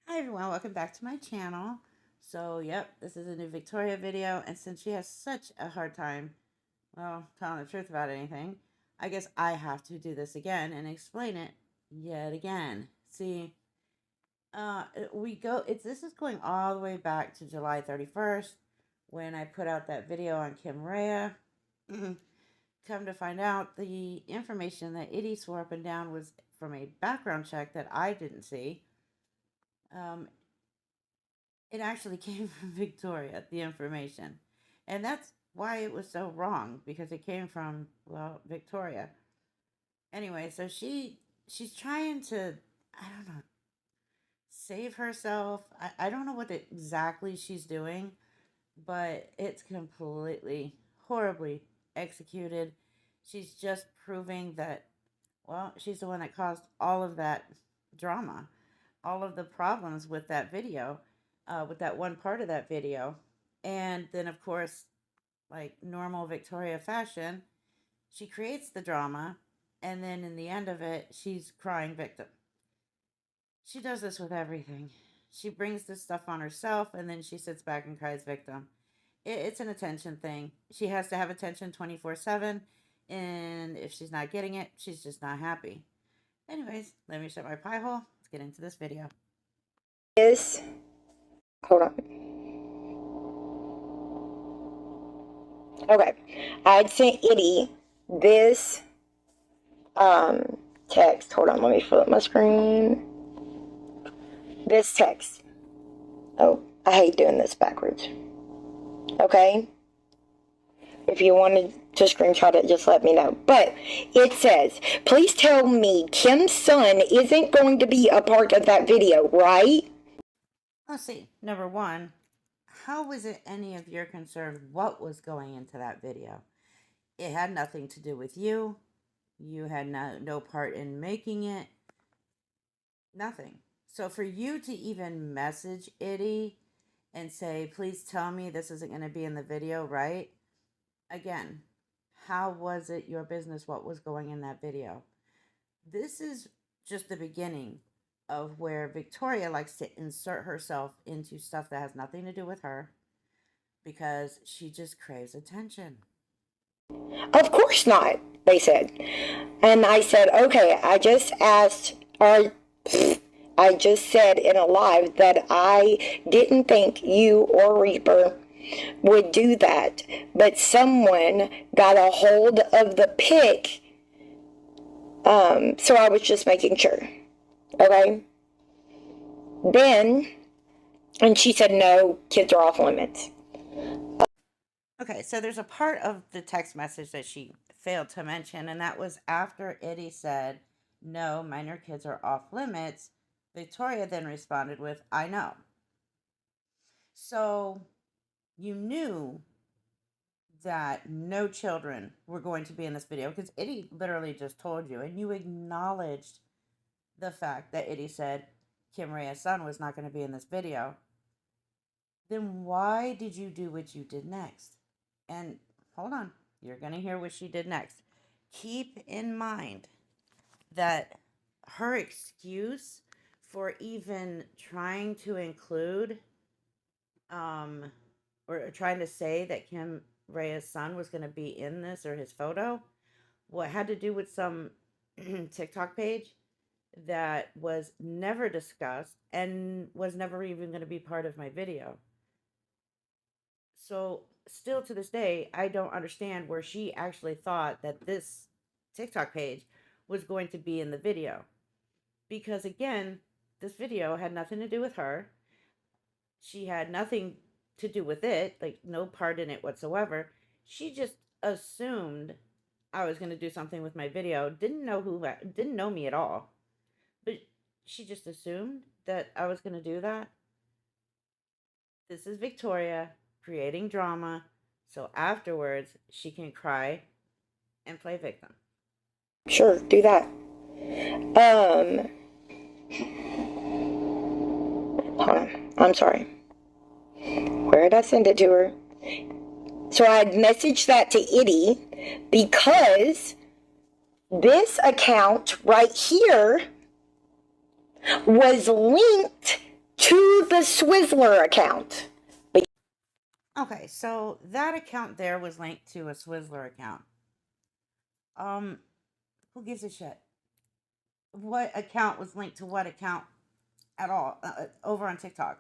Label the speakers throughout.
Speaker 1: Hi everyone, welcome back to my channel. So, yep, this is a new Victoria video, and since she has such a hard time, well, telling the truth about anything, I guess I have to do this again and explain it yet again. See, this is going all the way back to July 31st when I put out that video on Kim Rhea. Come to find out, the information that Itty swore up and down was from a background check that I didn't see. It actually came from Victoria, the information. And that's why it was so wrong, because it came from, well, Victoria. Anyway, so she's trying to, I don't know, save herself. I don't know what exactly she's doing, but it's completely, horribly executed. She's just proving that, well, she's the one that caused all of that drama, all of the problems with that video, with that one part of that video. And then, of course, like normal Victoria fashion, she creates the drama, and then in the end of it, she's crying victim. She does this with everything. She brings this stuff on herself, and then she sits back and cries victim. It's an attention thing. She has to have attention 24/7, and if she's not getting it, she's just not happy. Anyways, let me shut my pie hole. Let's get into this video.
Speaker 2: Hold on. Okay, I'd sent Itty this text. Hold on, let me fill up my screen. This text. Oh, I hate doing this backwards. Okay? If you wanted to screenshot it, just let me know. But it says, please tell me Kim's son isn't going to be a part of that video, right?
Speaker 1: Let's see. Number one, how was it any of your concern what was going into that video? It had nothing to do with you. You had no part in making it. Nothing. So for you to even message Itty and say, please tell me this isn't going to be in the video, right? Again, how was it your business what was going in that video? This is just the beginning of where Victoria likes to insert herself into stuff that has nothing to do with her because she just craves attention.
Speaker 2: Of course not, they said. And I said, okay, I just said in a live that I didn't think you or Reaper would do that, but someone got a hold of the pic, so I was just making sure. Okay? Then, and she said, no, kids are off limits.
Speaker 1: Okay, so there's a part of the text message that she failed to mention, and that was after Itty said, no, minor kids are off limits. Victoria then responded with, I know. So you knew that no children were going to be in this video because Itty literally just told you, and you acknowledged the fact that Itty said Kim Rhea's son was not going to be in this video. Then why did you do what you did next? And hold on, you're going to hear what she did next. Keep in mind that her excuse for even trying to include or trying to say that Kim Rhea's son was going to be in this or his photo, what had to do with some TikTok page that was never discussed and was never even going to be part of my video. So still to this day, I don't understand where she actually thought that this TikTok page was going to be in the video. Because again, this video had nothing to do with her. She had nothing to do with it, like no part in it whatsoever. She just assumed I was going to do something with my video. Didn't know me at all. But she just assumed that I was going to do that. This is Victoria creating drama, so afterwards she can cry and play victim.
Speaker 2: Sure, do that. Hold on, I'm sorry. Where did I send it to her? So I messaged that to Itty because this account right here was linked to the Swizzler account.
Speaker 1: Okay, so that account there was linked to a Swizzler account. Who gives a shit? What account was linked to what account at all over on TikTok?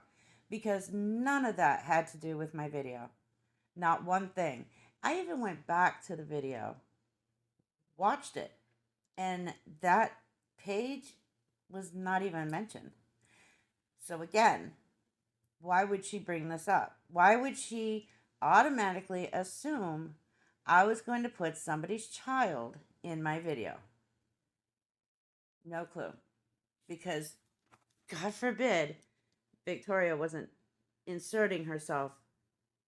Speaker 1: Because none of that had to do with my video. Not one thing. I even went back to the video, watched it, and that page was not even mentioned. So again, why would she bring this up? Why would she automatically assume I was going to put somebody's child in my video? No clue. Because, God forbid, Victoria wasn't inserting herself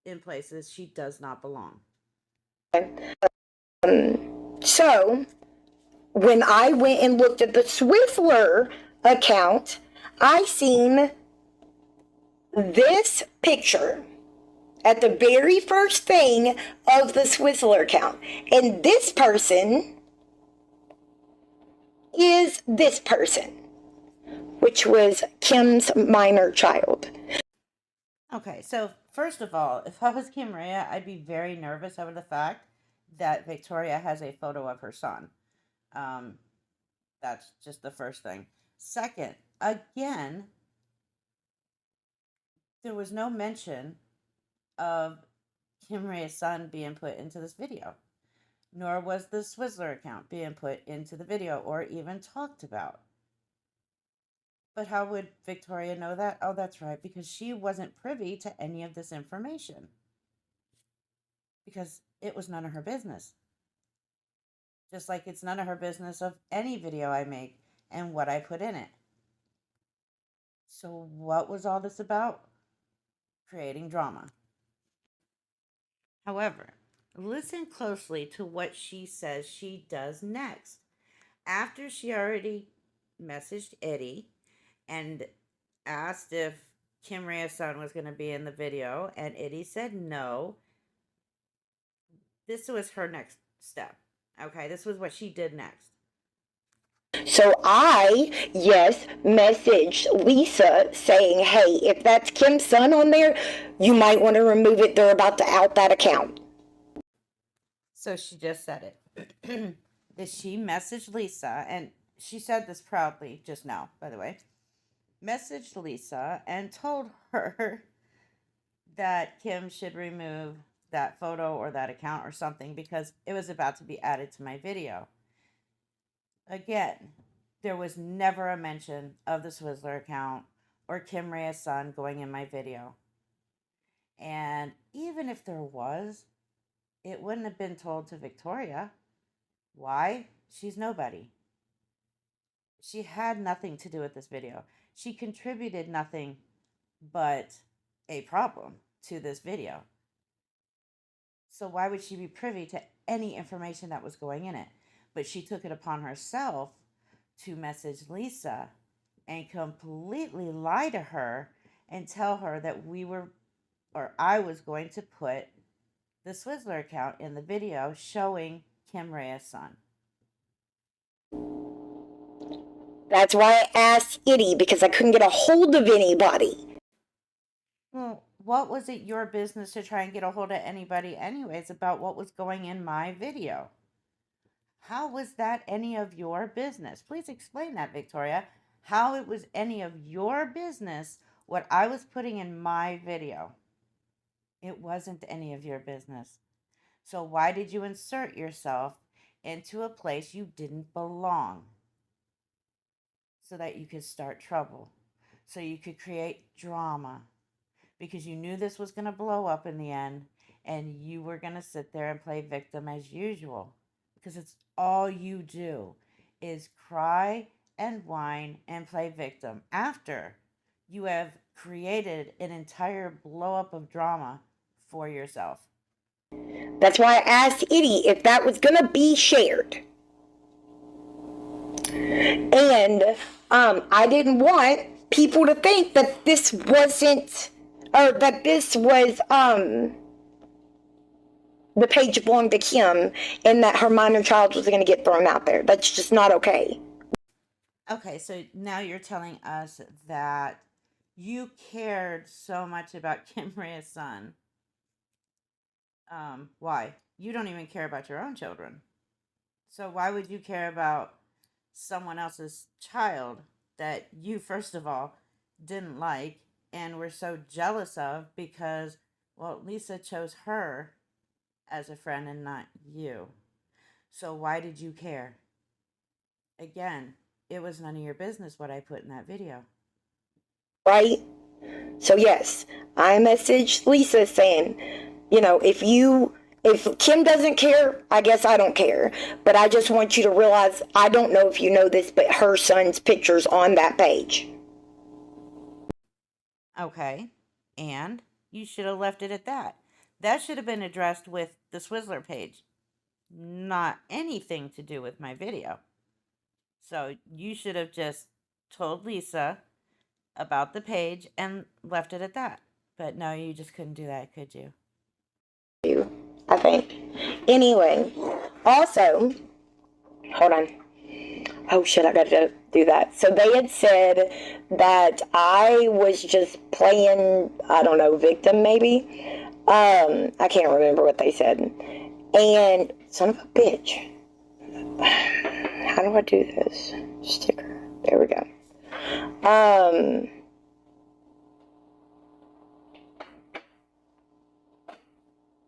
Speaker 1: in places she does not belong.
Speaker 2: So, when I went and looked at the Swizzler account, I seen this picture at the very first thing of the Swizzler account. And this person is this person, which was Kim's minor child.
Speaker 1: Okay, so first of all, if I was Kim Rhea, I'd be very nervous over the fact that Victoria has a photo of her son. That's just the first thing. Second, again, there was no mention of Kim Rhea's son being put into this video, nor was the Swizzler account being put into the video or even talked about. But how would Victoria know that? Oh, that's right, because she wasn't privy to any of this information. Because it was none of her business. Just like it's none of her business of any video I make and what I put in it. So what was all this about? Creating drama. However, listen closely to what she says she does next. After she already messaged Eddie and asked if Kim Rhea's son was going to be in the video, and Eddie said no. This was her next step. Okay, this was what she did next.
Speaker 2: So I, yes, messaged Lisa saying, hey, if that's Kim's son on there, you might want to remove it. They're about to out that account.
Speaker 1: So she just said it. That she messaged Lisa, and she said this proudly just now, by the way. Messaged Lisa and told her that Kim should remove that photo or that account or something because it was about to be added to my video. Again, there was never a mention of the Swizzler account or Kim Rhea's son going in my video. And even if there was, it wouldn't have been told to Victoria. Why? She's nobody. She had nothing to do with this video. She contributed nothing but a problem to this video. So why would she be privy to any information that was going in it? But she took it upon herself to message Lisa and completely lie to her and tell her that I was going to put the Swizzler account in the video showing Kim Rhea's son.
Speaker 2: That's why I asked Eddie, because I couldn't get a hold of anybody.
Speaker 1: Well, what was it your business to try and get a hold of anybody anyways about what was going in my video? How was that any of your business? Please explain that, Victoria. How it was any of your business what I was putting in my video. It wasn't any of your business. So why did you insert yourself into a place you didn't belong? So that you could start trouble. So you could create drama. Because you knew this was going to blow up in the end. And you were going to sit there and play victim as usual. Because it's all you do is cry and whine and play victim after you have created an entire blow up of drama for yourself.
Speaker 2: That's why I asked Eddie if that was going to be shared. And I didn't want people to think that this wasn't, or that this was the page belonged to Kim and that her minor child was going to get thrown out there. That's just not okay.
Speaker 1: Okay, so now you're telling us that you cared so much about Kim Rhea's son. Why? You don't even care about your own children. So why would you care about someone else's child that you, first of all, didn't like and were so jealous of because, well, Lisa chose her as a friend and not you. So why did you care? Again, it was none of your business what I put in that video.
Speaker 2: Right? So yes, I messaged Lisa saying, if Kim doesn't care, I guess I don't care. But I just want you to realize, I don't know if you know this, but her son's picture's on that page.
Speaker 1: Okay, and you should have left it at that. That should have been addressed with the Swizzler page, not anything to do with my video. So you should have just told Lisa about the page and left it at that. But no, you just couldn't do that, could you?
Speaker 2: I think. Anyway, also, hold on. Oh shit, I gotta do that. So they had said that I was just playing, I don't know, victim maybe. I can't remember what they said. And son of a bitch. How do I do this? Sticker. There we go.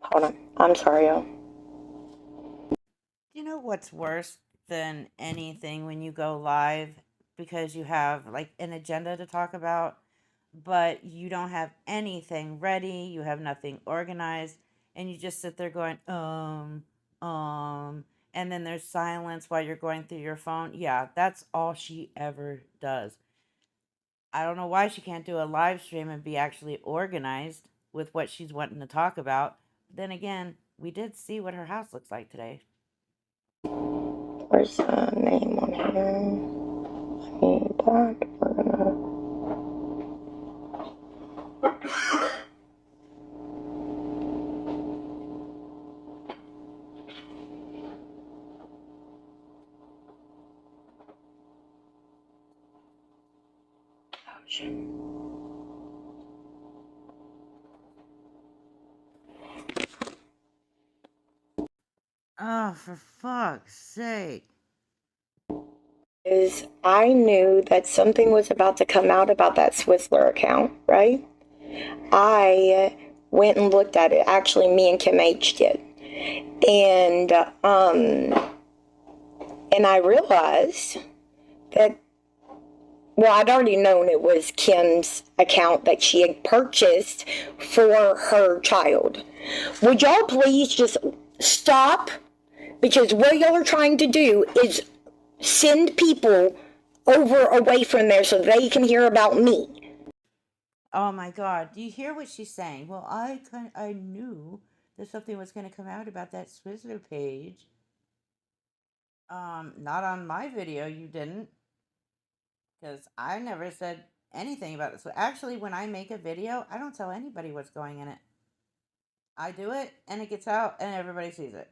Speaker 2: Hold on. I'm sorry, y'all.
Speaker 1: You know what's worse than anything when you go live because you have like an agenda to talk about, but you don't have anything ready, you have nothing organized, and you just sit there going, and then there's silence while you're going through your phone. Yeah, that's all she ever does. I don't know why she can't do a live stream and be actually organized with what she's wanting to talk about. Then again, we did see what her house looks like today.
Speaker 2: Where's the name on here? We're gonna...
Speaker 1: Oh, for fuck's sake.
Speaker 2: Is I knew that something was about to come out about that Swizzler account, right? I went and looked at it. Actually, me and Kim H did. And I realized that, well, I'd already known it was Kim's account that she had purchased for her child. Would y'all please just stop? Because what y'all are trying to do is send people over away from there so they can hear about me.
Speaker 1: Oh my God. Do you hear what she's saying? Well, I knew that something was going to come out about that Swizzler page. Not on my video, you didn't. Because I never said anything about this. Actually, when I make a video, I don't tell anybody what's going in it. I do it, and it gets out, and everybody sees it.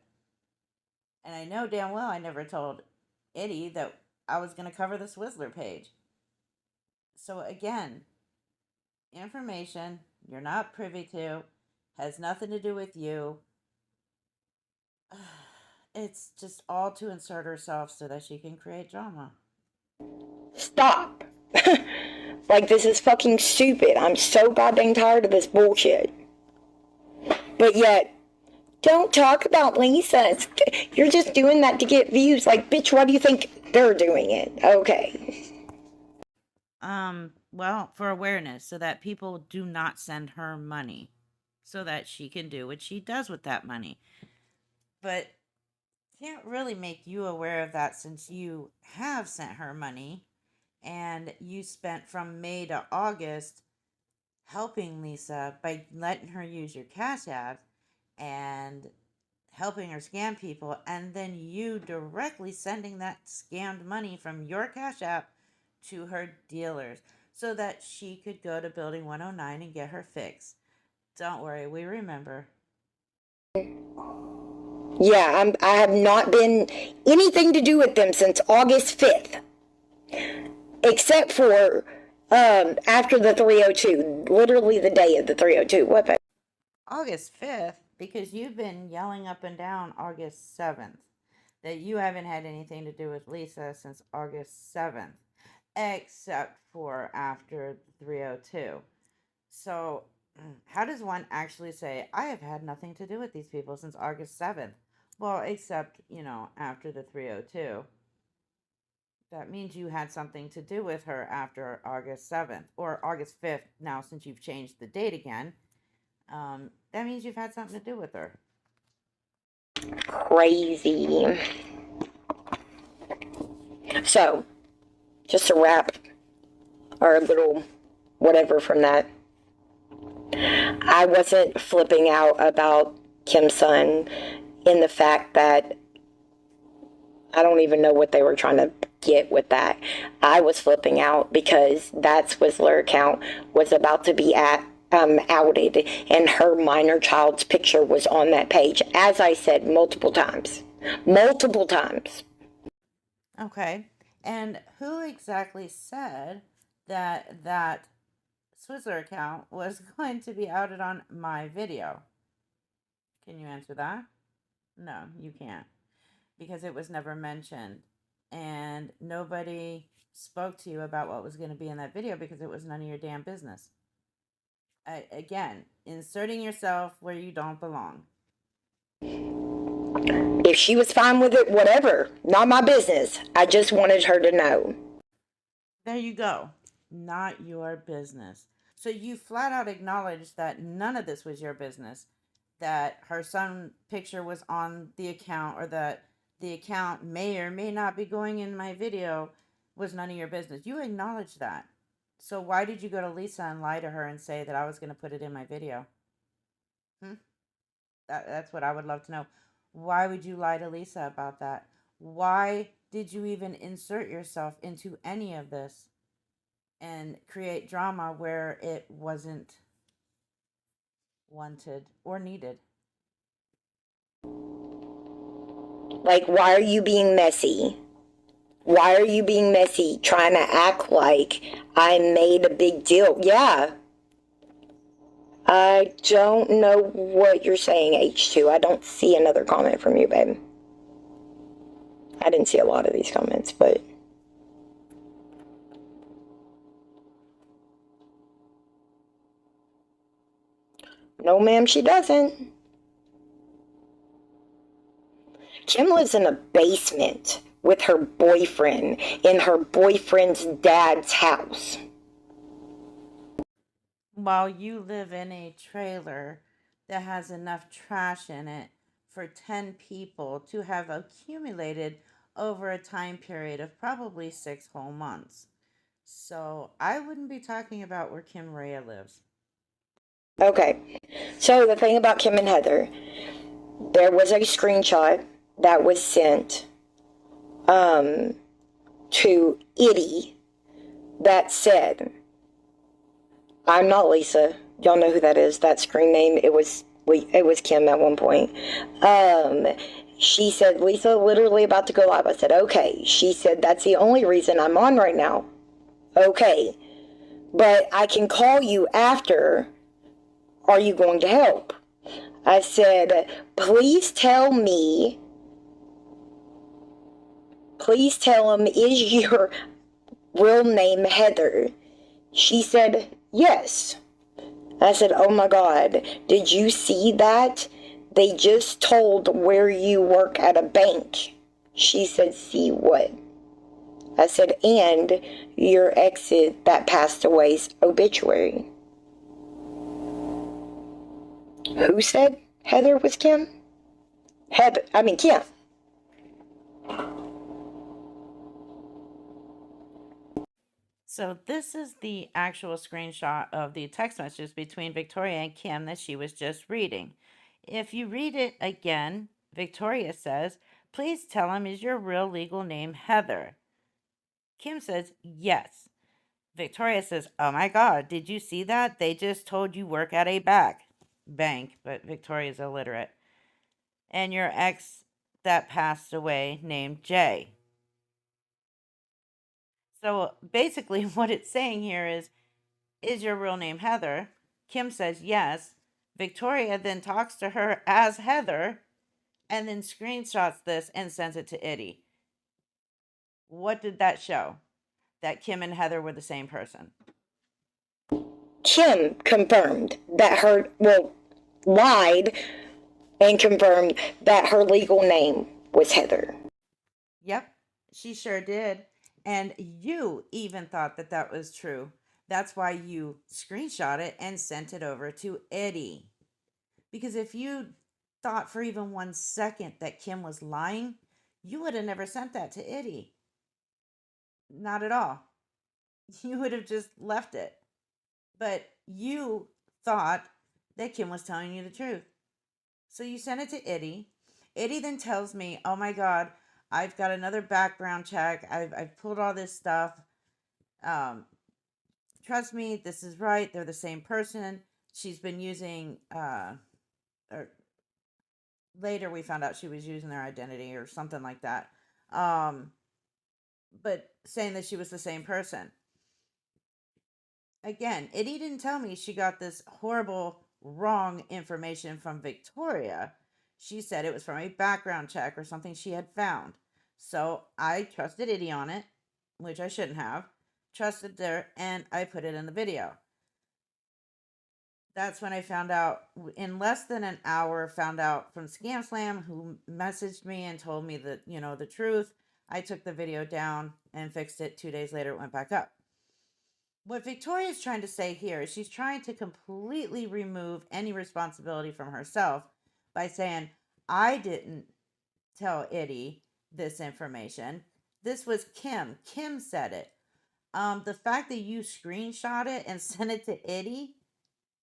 Speaker 1: And I know damn well I never told Eddie that I was going to cover the Swizzler page. So again, information you're not privy to, has nothing to do with you. It's just all to insert herself so that she can create drama.
Speaker 2: Stop. Like, this is fucking stupid. I'm so goddamn tired of this bullshit. But yet, don't talk about Lisa. You're just doing that to get views. Like, bitch, why do you think they're doing it? Okay.
Speaker 1: Well, for awareness, so that people do not send her money, so that she can do what she does with that money. But can't really make you aware of that since you have sent her money, and you spent from May to August helping Lisa by letting her use your Cash App and helping her scam people, and then you directly sending that scammed money from your Cash App to her dealers so that she could go to Building 109 and get her fix. Don't worry, we remember.
Speaker 2: Yeah, I have not been anything to do with them since August 5th. Except for After the 302, literally the day of the 302. What, babe?
Speaker 1: August 5th, because you've been yelling up and down August 7th that you haven't had anything to do with Lisa since August 7th, except for after 302. So, how does one actually say, I have had nothing to do with these people since August 7th? Well, except, after the 302. That means you had something to do with her after August 7th or August 5th now, since you've changed the date again. That means you've had something to do with her.
Speaker 2: Crazy. So, just to wrap our little whatever from that, I wasn't flipping out about Kim's son in the fact that I don't even know what they were trying to get with that. I was flipping out because that swizzler account was about to be outed, and her minor child's picture was on that page, as I said multiple times. Multiple times.
Speaker 1: Okay. And who exactly said that Swizzler account was going to be outed on my video? Can you answer that? No, you can't. Because it was never mentioned. And nobody spoke to you about what was going to be in that video because it was none of your damn business. Again, inserting yourself where you don't belong.
Speaker 2: If she was fine with it, whatever. Not my business. I just wanted her to know.
Speaker 1: There you go. Not your business. So you flat out acknowledged that none of this was your business. That her son picture was on the account, or that the account may or may not be going in my video, was none of your business. You acknowledged that. So why did you go to Lisa and lie to her and say that I was going to put it in my video? That's what I would love to know. Why would you lie to Lisa about that? Why did you even insert yourself into any of this and create drama where it wasn't wanted or needed?
Speaker 2: Like, why are you being messy? Why are you being messy? Trying to act like I made a big deal. Yeah. I don't know what you're saying, H2. I don't see another comment from you, babe. I didn't see a lot of these comments, but... No, ma'am, she doesn't. Kim lives in a basement with her boyfriend in her boyfriend's dad's house.
Speaker 1: While you live in a trailer that has enough trash in it for 10 people to have accumulated over a time period of probably 6 whole months. So I wouldn't be talking about where Kim Rhea lives.
Speaker 2: Okay, so the thing about Kim and Heather, there was a screenshot that was sent to Itty that said, I'm not Lisa. Y'all know who that is. That screen name, it was Kim at one point. She said, Lisa literally about to go live. I said, okay. She said, that's the only reason I'm on right now. Okay. But I can call you after. Are you going to help? I said, please tell him, is your real name Heather? She said, yes. I said, oh my God, did you see that? They just told where you work at a bank. She said, see what? I said, and your exit that passed away's obituary. Who said Heather was Kim? Kim.
Speaker 1: So this is the actual screenshot of the text messages between Victoria and Kim that she was just reading. If you read it again, Victoria says, please tell him, is your real legal name Heather? Kim says, yes. Victoria says, oh my God, did you see that? They just told you work at a bank, but Victoria's illiterate. And your ex that passed away named Jay. So basically, what it's saying here is your real name Heather? Kim says yes. Victoria then talks to her as Heather and then screenshots this and sends it to Itty. What did that show? That Kim and Heather were the same person.
Speaker 2: Kim confirmed that lied and confirmed that her legal name was Heather.
Speaker 1: Yep, she sure did. And you even thought that that was true. That's why you screenshot it and sent it over to Eddie. Because if you thought for even 1 second that Kim was lying, you would have never sent that to Eddie. Not at all. You would have just left it. But you thought that Kim was telling you the truth. So you sent it to Eddie. Eddie then tells me, oh my God, I've got another background check. I've pulled all this stuff. Trust me, this is right. They're the same person. She's been using, or later we found out she was using their identity or something like that. But saying that she was the same person. Again, Eddie didn't tell me she got this horrible, wrong information from Victoria. She said it was from a background check or something she had found. So I trusted Eddie on it, which I shouldn't have. Trusted her, and I put it in the video. That's when I found out, in less than an hour, found out from Scam Slam, who messaged me and told me that, the truth. I took the video down and fixed it. 2 days later, it went back up. What Victoria is trying to say here is she's trying to completely remove any responsibility from herself by saying, I didn't tell Eddie this information. This was Kim. Kim said it. The fact that you screenshot it and sent it to Eddie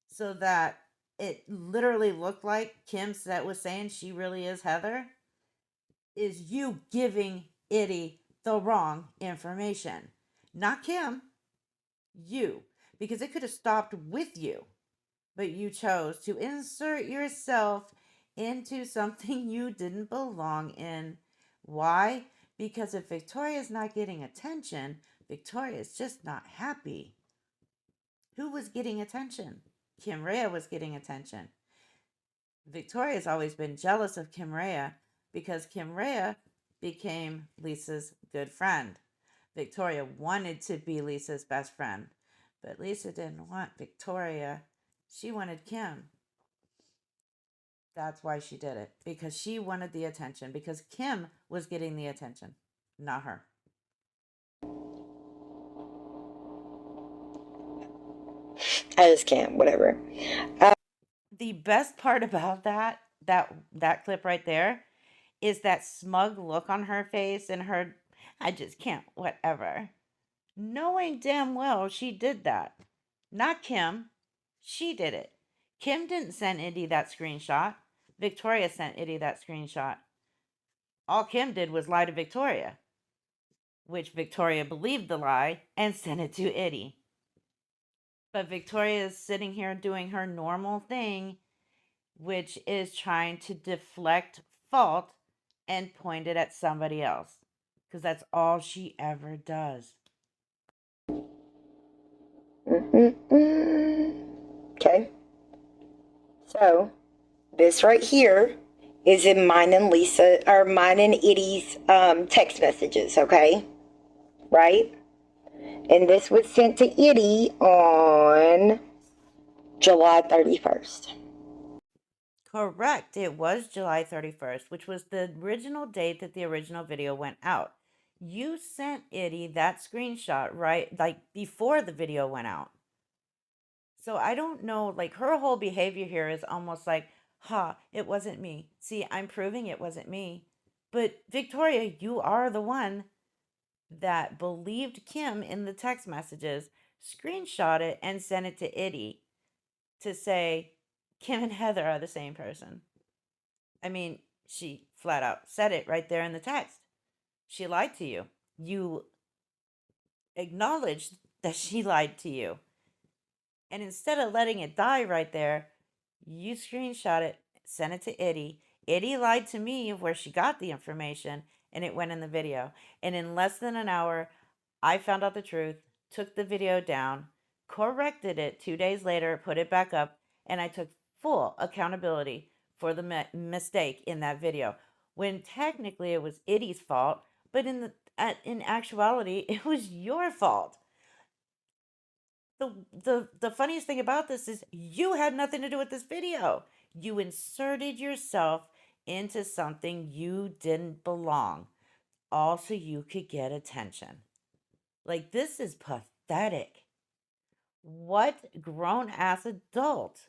Speaker 1: so that it literally looked like Kim was saying she really is Heather is you giving Eddie the wrong information. Not Kim. You, because it could have stopped with you, but you chose to insert yourself into something you didn't belong in. Why? Because if Victoria's not getting attention, Victoria's just not happy. Who was getting attention? Kim Rhea was getting attention. Victoria's always been jealous of Kim Rhea because Kim Rhea became Lisa's good friend. Victoria wanted to be Lisa's best friend, but Lisa didn't want Victoria. She wanted Kim. That's why she did it, because she wanted the attention, because Kim was getting the attention, not her.
Speaker 2: I just can't, whatever.
Speaker 1: The best part about that clip right there is that smug look on her face and her, I just can't, whatever. Knowing damn well she did that. Not Kim. She did it. Kim didn't send Indy that screenshot. Victoria sent Indy that screenshot. All Kim did was lie to Victoria, which Victoria believed the lie and sent it to Indy. But Victoria is sitting here doing her normal thing, which is trying to deflect fault and point it at somebody else. Because that's all she ever does.
Speaker 2: Okay. So, this right here is in mine and Eddie's text messages, okay? Right? And this was sent to Eddie on July 31st.
Speaker 1: Correct. It was July 31st, which was the original date that the original video went out. You sent Eddie that screenshot, right? Like before the video went out. So I don't know, like her whole behavior here is almost like, it wasn't me. See, I'm proving it wasn't me. But Victoria, you are the one that believed Kim in the text messages, screenshot it, and sent it to Eddie to say Kim and Heather are the same person. I mean, she flat out said it right there in the text. She lied to you. You acknowledged that she lied to you. And instead of letting it die right there, you screenshot it, sent it to Eddie. Eddie lied to me of where she got the information, and it went in the video. And in less than an hour, I found out the truth, took the video down, corrected it 2 days later, put it back up, and I took full accountability for the mistake in that video. When technically it was Itty's fault, but in actuality, it was your fault. The funniest thing about this is you had nothing to do with this video. You inserted yourself into something you didn't belong, all so you could get attention. Like, this is pathetic. What grown ass adult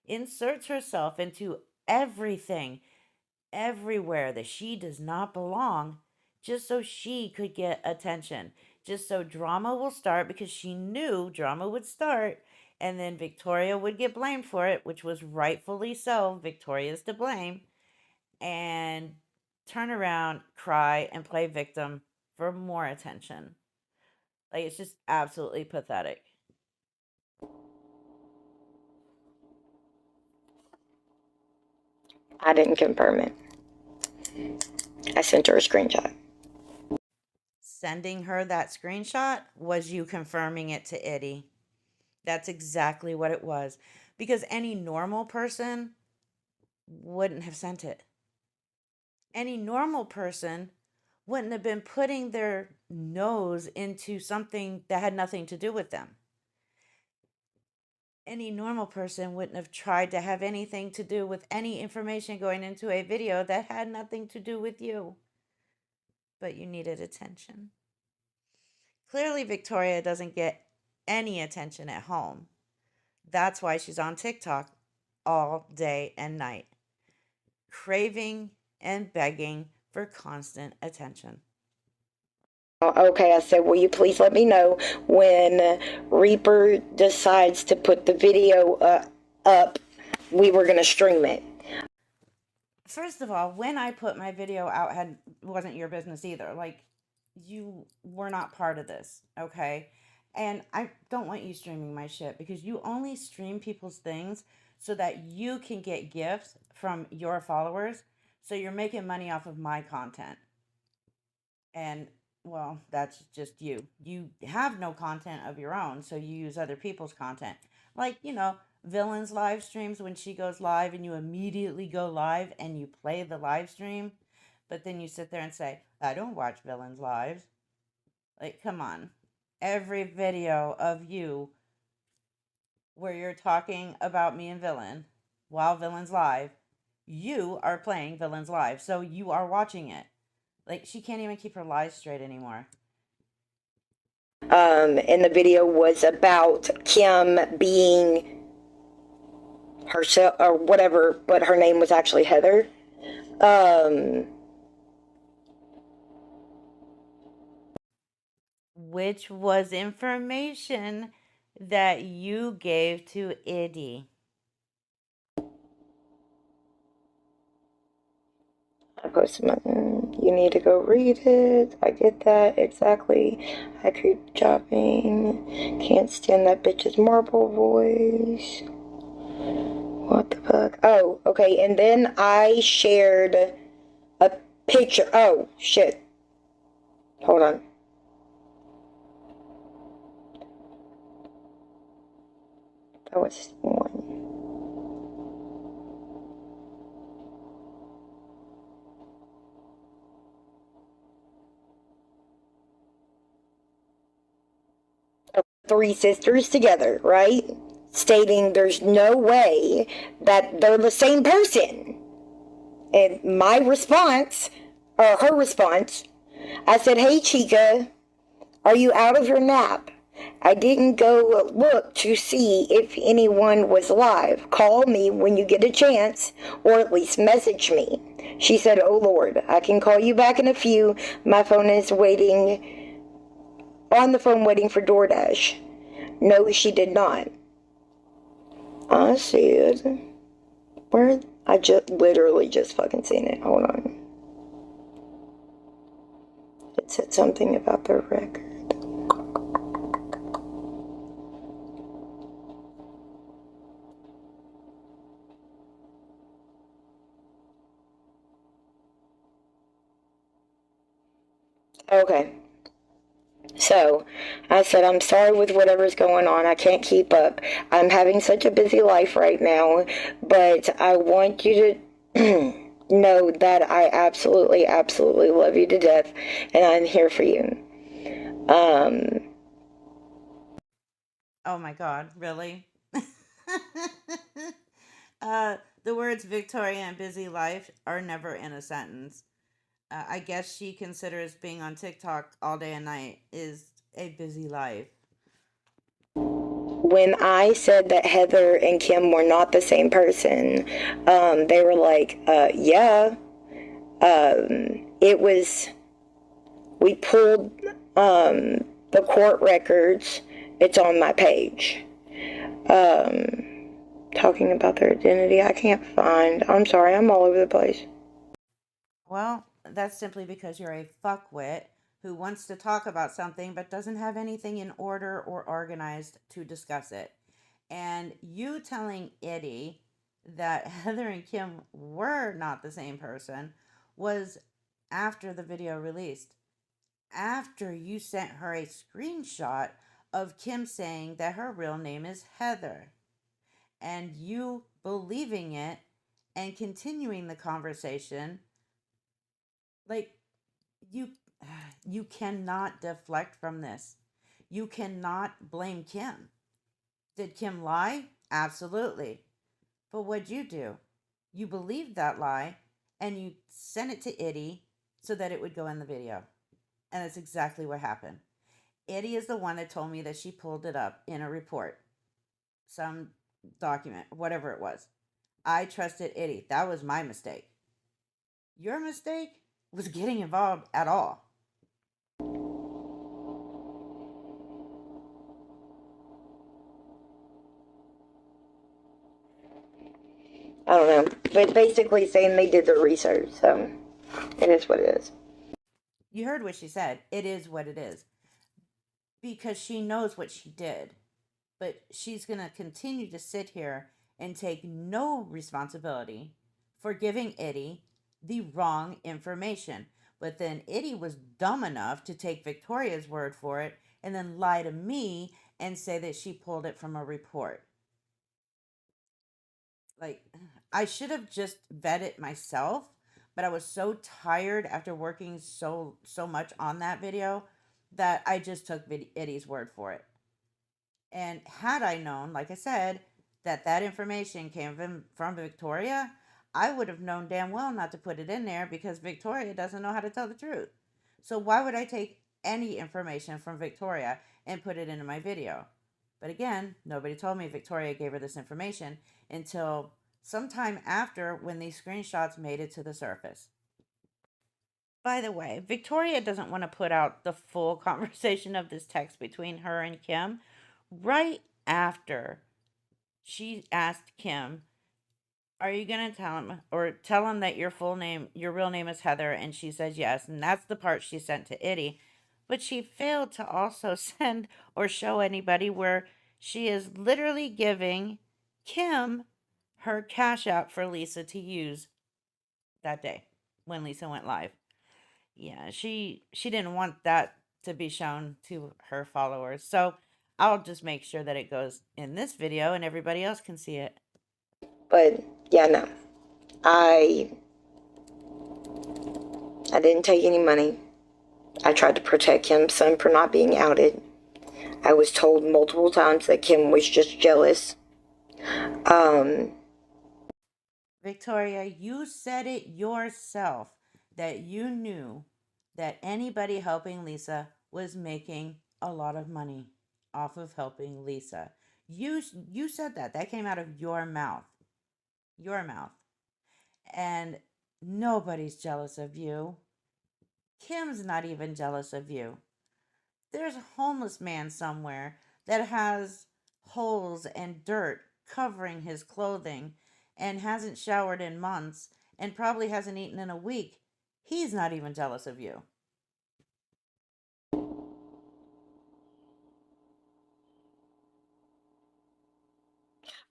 Speaker 1: inserts herself into everything, everywhere that she does not belong, just so she could get attention, just so drama will start, because she knew drama would start, and then Victoria would get blamed for it, which was rightfully so. Victoria's to blame, and turn around, cry, and play victim for more attention. Like, it's just absolutely pathetic.
Speaker 2: I didn't confirm it. I sent her a screenshot.
Speaker 1: Sending her that screenshot was you confirming it to Itty. That's exactly what it was. Because any normal person wouldn't have sent it. Any normal person wouldn't have been putting their nose into something that had nothing to do with them. Any normal person wouldn't have tried to have anything to do with any information going into a video that had nothing to do with you. But you needed attention. Clearly, Victoria doesn't get any attention at home. That's why she's on TikTok all day and night, craving and begging for constant attention.
Speaker 2: Okay, I said, will you please let me know when Reaper decides to put the video up? We were going to stream it.
Speaker 1: First of all, when I put my video out, wasn't your business either. Like, you were not part of this, okay? And I don't want you streaming my shit, because you only stream people's things so that you can get gifts from your followers. So you're making money off of my content. And, well, that's just you. You have no content of your own, so you use other people's content. Like, Villain's live streams, when she goes live and you immediately go live and you play the live stream, but then you sit there and say, I don't watch Villain's lives. Like, come on. Every video of you where you're talking about me and Villain while Villain's live, you are playing Villain's live, so you are watching it. Like, she can't even keep her lies straight anymore.
Speaker 2: And the video was about Kim being herself or whatever, but her name was actually Heather.
Speaker 1: Which was information that you gave to Itty.
Speaker 2: I posted my, you need to go read it. I get that, exactly. I creep shopping. Can't stand that bitch's marble voice. What the fuck? Oh, okay, and then I shared a picture. Oh, shit. Hold on. That was one. Three sisters together, right? Stating there's no way that they're the same person. And my response, or her response, I said, hey Chica, are you out of your nap? I didn't go look to see if anyone was live. Call me when you get a chance, or at least message me. She said, oh Lord, I can call you back in a few. My phone is waiting, on the phone waiting for DoorDash. No, she did not. I said, where? I literally just fucking seen it. Hold on. It said something about the record. Okay. So I said, I'm sorry with whatever's going on. I can't keep up. I'm having such a busy life right now, but I want you to know that I absolutely, absolutely love you to death, and I'm here for you.
Speaker 1: Oh my God, really? The words Victoria and busy life are never in a sentence. I guess she considers being on TikTok all day and night is a busy life.
Speaker 2: When I said that Heather and Kim were not the same person, they were like, yeah. It was, we pulled the court records. It's on my page. Talking about their identity, I can't find. I'm sorry, I'm all over the place.
Speaker 1: Well, that's simply because you're a fuckwit who wants to talk about something but doesn't have anything in order or organized to discuss it. And you telling Eddie that Heather and Kim were not the same person was after the video released. After you sent her a screenshot of Kim saying that her real name is Heather, and you believing it and continuing the conversation, like, you you cannot deflect from this. You cannot blame Kim. Did Kim lie? Absolutely. But what'd you do? You believed that lie and you sent it to Itty so that it would go in the video. And that's exactly what happened. Itty is the one that told me that she pulled it up in a report, some document, whatever it was. I trusted Itty. That was my mistake. Your mistake was getting involved at all.
Speaker 2: I don't know. But basically saying they did their research, so it is what it is.
Speaker 1: You heard what she said. It is what it is. Because she knows what she did. But she's going to continue to sit here and take no responsibility for giving Itty the wrong information. But then Itty was dumb enough to take Victoria's word for it and then lie to me and say that she pulled it from a report. Like, I should have just vetted myself, but I was so tired after working so much on that video that I just took Itty's word for it. And had I known, like I said, that that information came from Victoria, I would have known damn well not to put it in there because Victoria doesn't know how to tell the truth. So why would I take any information from Victoria and put it into my video? But again, nobody told me Victoria gave her this information until sometime after when these screenshots made it to the surface. By the way, Victoria doesn't want to put out the full conversation of this text between her and Kim. Right after she asked Kim, "Are you going to tell him that your real name is Heather?" And she says yes. And that's the part she sent to Itty. But she failed to also send or show anybody where she is literally giving Kim her cash out for Lisa to use that day when Lisa went live. Yeah, she didn't want that to be shown to her followers. So I'll just make sure that it goes in this video and everybody else can see it.
Speaker 2: But yeah, no. I didn't take any money. I tried to protect Kim's son from not being outed. I was told multiple times that Kim was just jealous.
Speaker 1: Victoria, you said it yourself that you knew that anybody helping Lisa was making a lot of money off of helping Lisa. You said that. That came out of your mouth. Your mouth. And nobody's jealous of you. Kim's not even jealous of you. There's a homeless man somewhere that has holes and dirt covering his clothing and hasn't showered in months and probably hasn't eaten in a week. He's not even jealous of you.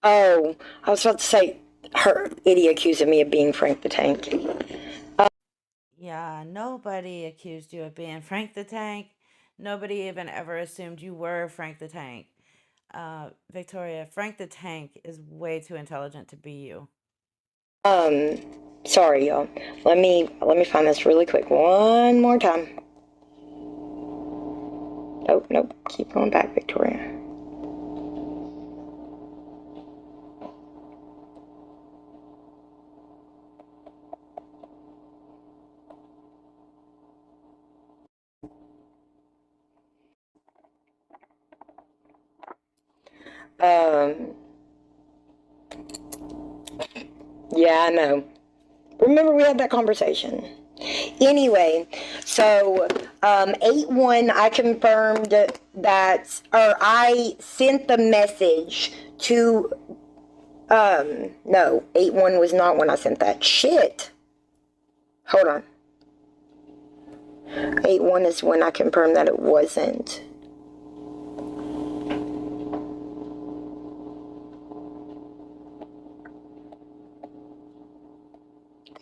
Speaker 2: Oh, I was about to say, her idiot accusing me of being Frank the Tank.
Speaker 1: Yeah, nobody accused you of being Frank the Tank. Nobody even ever assumed you were Frank the Tank. Victoria, Frank the Tank is way too intelligent to be you.
Speaker 2: Um, sorry, y'all. Let me find this really quick one more time. Nope, nope. Keep going back, Victoria. Um, yeah, I know. Remember we had that conversation. Anyway, so 8-1, I confirmed that, or I sent the message to, no, 8-1 was not when I sent that. Shit. Hold on. 8-1 is when I confirmed that it wasn't.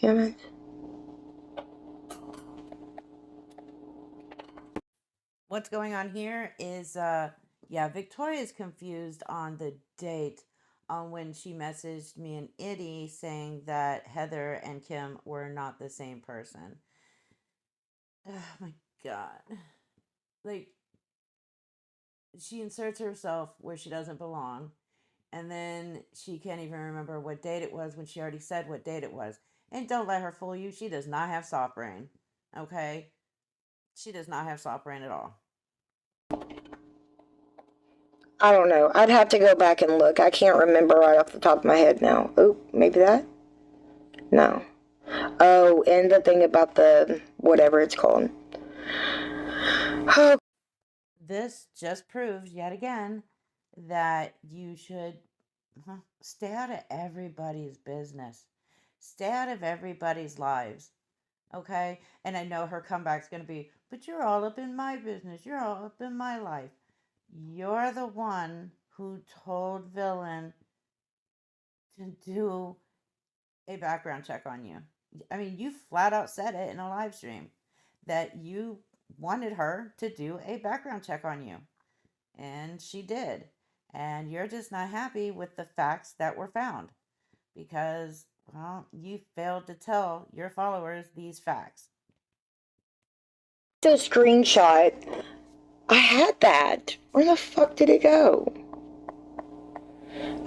Speaker 2: Damn it.
Speaker 1: What's going on here is, yeah, Victoria's confused on the date on when she messaged me and Itty saying that Heather and Kim were not the same person. Oh my god. Like, she inserts herself where she doesn't belong, and then she can't even remember what date it was when she already said what date it was. And don't let her fool you, she does not have soft brain. Okay? She does not have soft brain at all.
Speaker 2: I don't know. I'd have to go back and look. I can't remember right off the top of my head now. Oh, maybe that? No. Oh, and the thing about the whatever it's called. Oh.
Speaker 1: This just proves yet again that you should stay out of everybody's business. Stay out of everybody's lives. Okay? And I know her comeback's going to be, but you're all up in my business. You're all up in my life. You're the one who told Villain to do a background check on you. I mean, you flat out said it in a live stream that you wanted her to do a background check on you. And she did. And you're just not happy with the facts that were found because, well, you failed to tell your followers these facts.
Speaker 2: The screenshot. I had that. Where the fuck did it go?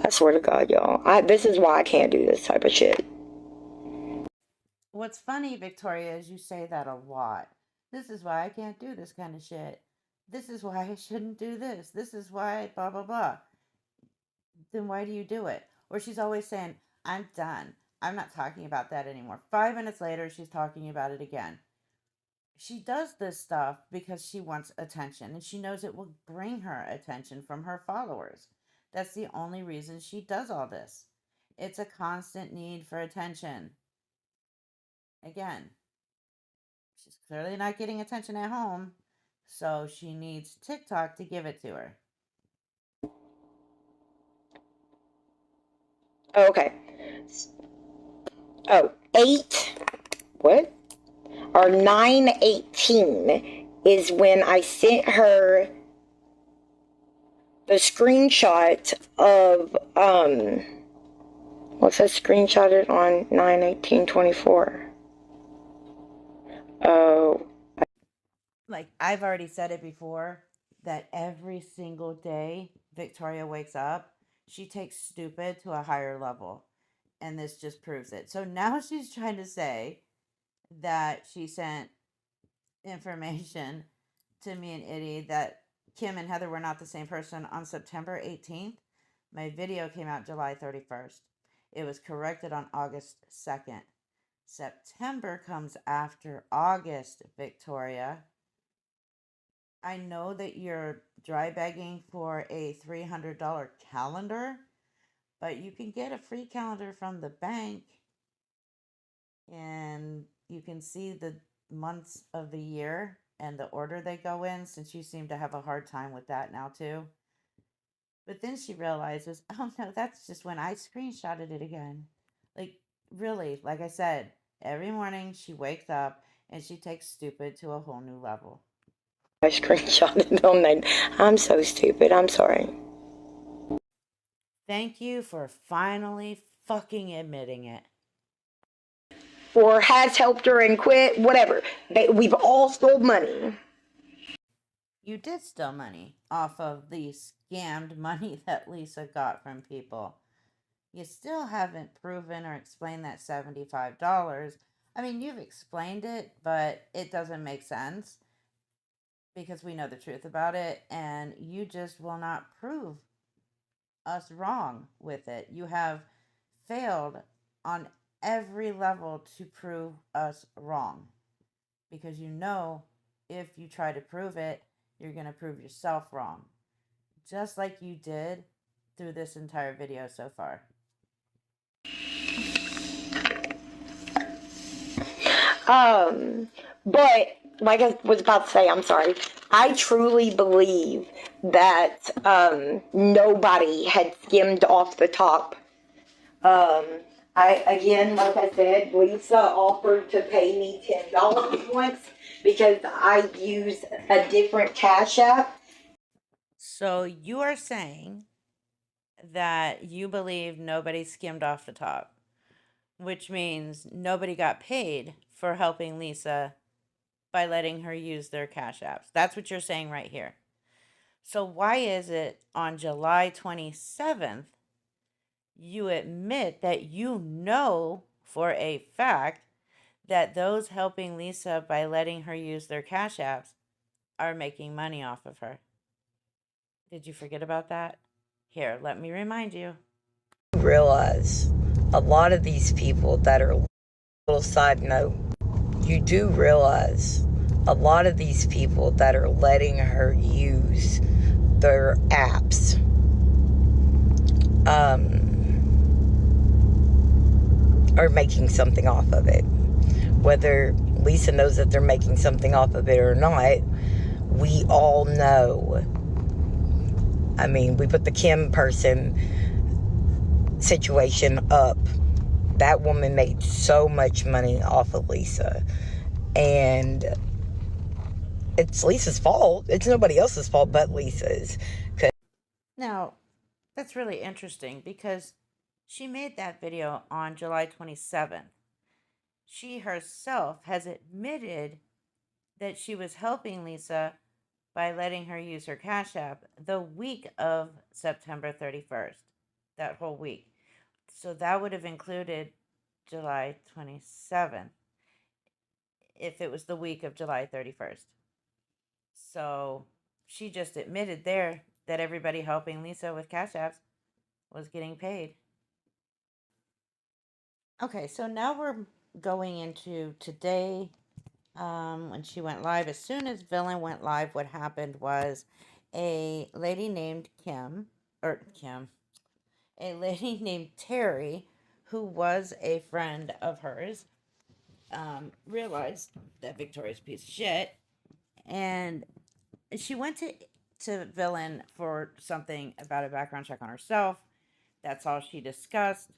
Speaker 2: I swear to God, y'all. This is why I can't do this type of shit.
Speaker 1: What's funny, Victoria, is you say that a lot. This is why I can't do this kind of shit. This is why I shouldn't do this. This is why blah, blah, blah. Then why do you do it? Or she's always saying, I'm done. I'm not talking about that anymore. 5 minutes later, she's talking about it again. She does this stuff because she wants attention and she knows it will bring her attention from her followers. That's the only reason she does all this. It's a constant need for attention. Again, she's clearly not getting attention at home, so she needs TikTok to give it to her.
Speaker 2: Okay. Oh, 8. What? Or 9/18 is when I sent her the screenshot of, what's that screenshotted on 9/18/24? Oh.
Speaker 1: Like, I've already said it before that every single day Victoria wakes up, she takes stupid to a higher level. And this just proves it. So now she's trying to say that she sent information to me and Itty that Kim and Heather were not the same person on September 18th. My video came out July 31st. It was corrected on August 2nd. September comes after August, Victoria. I know that you're dry begging for a $300 calendar, but you can get a free calendar from the bank and you can see the months of the year and the order they go in, since you seem to have a hard time with that now too. But then she realizes, oh no, that's just when I screenshotted it again. Like, really, like I said, every morning she wakes up and she takes stupid to a whole new level.
Speaker 2: I screenshotted on that. I'm so stupid. I'm sorry.
Speaker 1: Thank you for finally fucking admitting it.
Speaker 2: Or has helped her and quit, whatever. We've all stole money.
Speaker 1: You did steal money off of the scammed money that Lisa got from people. You still haven't proven or explained that $75. I mean, you've explained it, but it doesn't make sense because we know the truth about it, and you just will not prove us wrong with it. You have failed on every level to prove us wrong because you know if you try to prove it, you're going to prove yourself wrong, just like you did through this entire video so far.
Speaker 2: But like I was about to say, I'm sorry. I truly believe that nobody had skimmed off the top. Like I said, Lisa offered to pay me $10 once because I use a different Cash App.
Speaker 1: So you are saying that you believe nobody skimmed off the top, which means nobody got paid for helping Lisa by letting her use their Cash Apps. That's what you're saying right here. So why is it on July 27th you admit that you know for a fact that those helping Lisa by letting her use their Cash Apps are making money off of her? Did you forget about that? Here, let me remind you.
Speaker 2: Realize a lot of these people that are, little side note, you do realize a lot of these people that are letting her use their apps are making something off of it. Whether Lisa knows that they're making something off of it or not, we all know. I mean, we put the Kim person situation up. That woman made so much money off of Lisa. And it's Lisa's fault. It's nobody else's fault but Lisa's.
Speaker 1: Now, that's really interesting because she made that video on July 27th. She herself has admitted that she was helping Lisa by letting her use her Cash App the week of September 31st, that whole week. So that would have included July 27th if it was the week of July 31st. So she just admitted there that everybody helping Lisa with Cash Apps was getting paid. Okay, so now we're going into today when she went live. As soon as Villain went live, what happened was a lady named a lady named Terry, who was a friend of hers, realized that Victoria's a piece of shit, and she went to Villain for something about a background check on herself. That's all she discussed.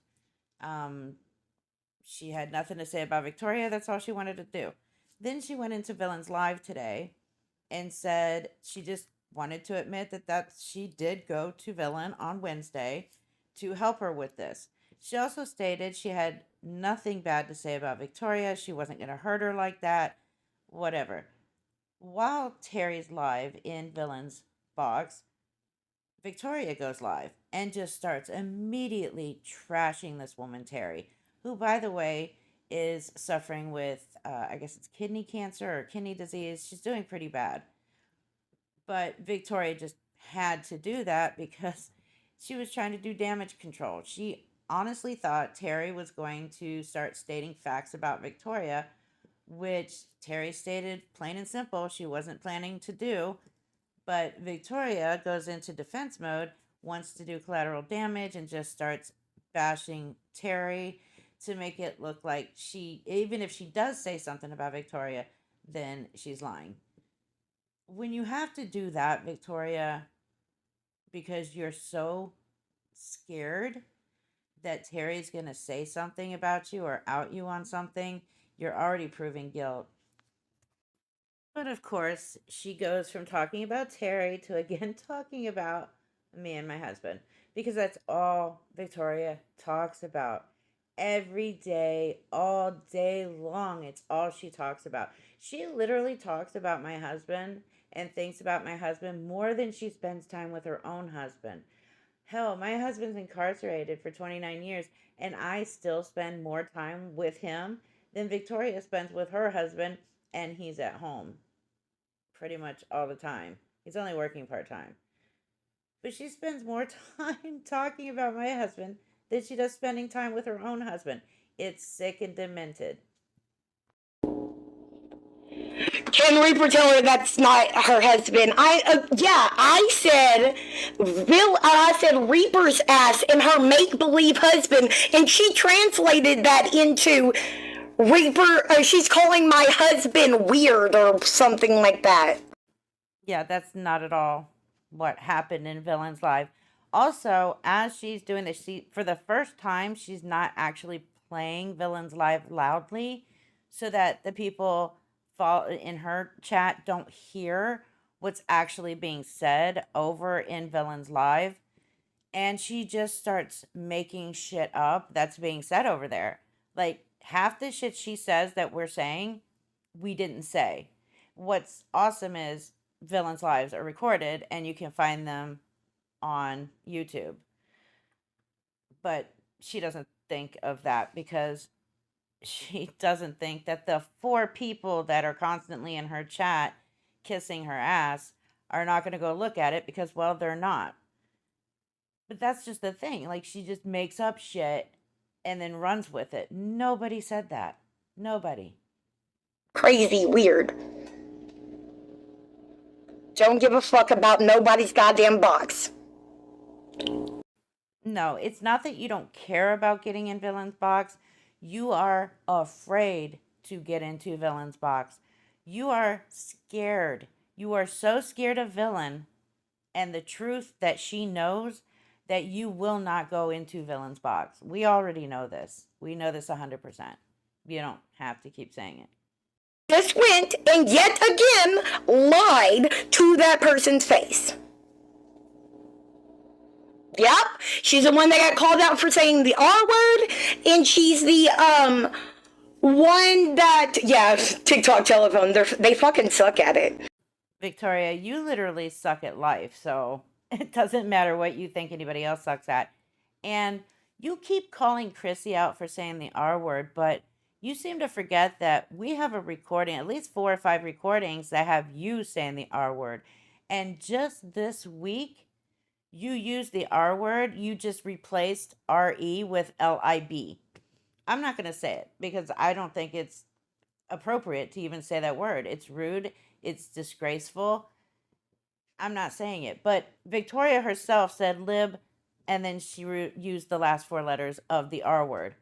Speaker 1: She had nothing to say about Victoria. That's all she wanted to do. Then she went into Villain's live today and said she just wanted to admit that she did go to Villain on Wednesday to help her with this. She also stated she had nothing bad to say about Victoria. She wasn't going to hurt her like that. Whatever. While Terry's live in Villain's box, Victoria goes live and just starts immediately trashing this woman, Terry, who, by the way, is suffering with, I guess it's kidney cancer or kidney disease. She's doing pretty bad. But Victoria just had to do that because she was trying to do damage control. She honestly thought Terry was going to start stating facts about Victoria, which Terry stated plain and simple she wasn't planning to do. But Victoria goes into defense mode, wants to do collateral damage, and just starts bashing Terry to make it look like even if she does say something about Victoria, then she's lying. When you have to do that, Victoria, because you're so scared that Terry's going to say something about you or out you on something, you're already proving guilt. But of course, she goes from talking about Terry to again talking about me and my husband because that's all Victoria talks about. Every day, all day long, it's all she talks about. She literally talks about my husband and thinks about my husband more than she spends time with her own husband. Hell, my husband's incarcerated for 29 years, and I still spend more time with him than Victoria spends with her husband, and he's at home pretty much all the time. He's only working part time. But she spends more time talking about my husband than she does spending time with her own husband. It's sick and demented.
Speaker 2: Can Reaper tell her that's not her husband? I said Reaper's ass and her make-believe husband, and she translated that into Reaper, she's calling my husband weird or something like that.
Speaker 1: Yeah, that's not at all what happened in Villains Live. Also, as she's doing this, for the first time, she's not actually playing Villains Live loudly so that the people in her chat don't hear what's actually being said over in Villains Live. And she just starts making shit up that's being said over there. Like, half the shit she says that we're saying, we didn't say. What's awesome is Villains Lives are recorded and you can find them on YouTube. But she doesn't think of that because she doesn't think that the 4 people that are constantly in her chat kissing her ass are not going to go look at it because, well, they're not. But that's just the thing. Like, she just makes up shit and then runs with it. Nobody said that. Nobody.
Speaker 2: Crazy, weird. Don't give a fuck about nobody's goddamn box.
Speaker 1: No, it's not that you don't care about getting in Villain's box. You are afraid to get into Villain's box. You are scared. You are so scared of Villain and the truth that she knows that you will not go into Villain's box. We already know this. We know this 100%. You don't have to keep saying it.
Speaker 2: Just went and yet again lied to that person's face. Yep, she's the one that got called out for saying the R word, and she's the one that, yeah, TikTok telephone, they fucking suck at it.
Speaker 1: Victoria, you literally suck at life, so it doesn't matter what you think anybody else sucks at. And you keep calling Chrissy out for saying the R word, but you seem to forget that we have a recording, at least 4 or 5 recordings that have you saying the R word. And just this week, you used the R word. You just replaced RE with LIB. I'm not going to say it because I don't think it's appropriate to even say that word. It's rude. It's disgraceful. I'm not saying it. But Victoria herself said lib, and then she used the last 4 letters of the R word.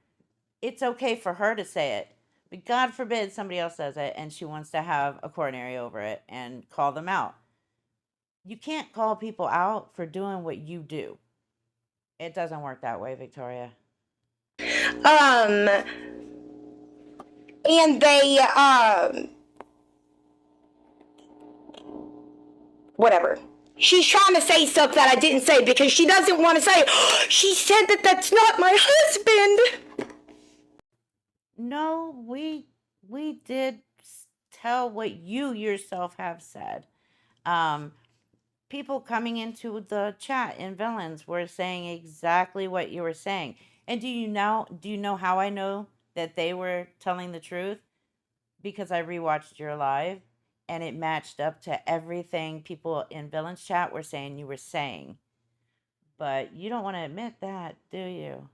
Speaker 1: It's okay for her to say it. But God forbid somebody else says it and she wants to have a coronary over it and call them out. You can't call people out for doing what you do. It doesn't work that way, Victoria.
Speaker 2: And they, whatever. She's trying to say stuff that I didn't say because she doesn't want to say, she said that that's not my husband.
Speaker 1: No, we did tell what you yourself have said. People coming into the chat in Villains were saying exactly what you were saying. And do you know how I know that they were telling the truth? Because I rewatched your live and it matched up to everything people in Villains chat were saying you were saying. But you don't want to admit that, do you?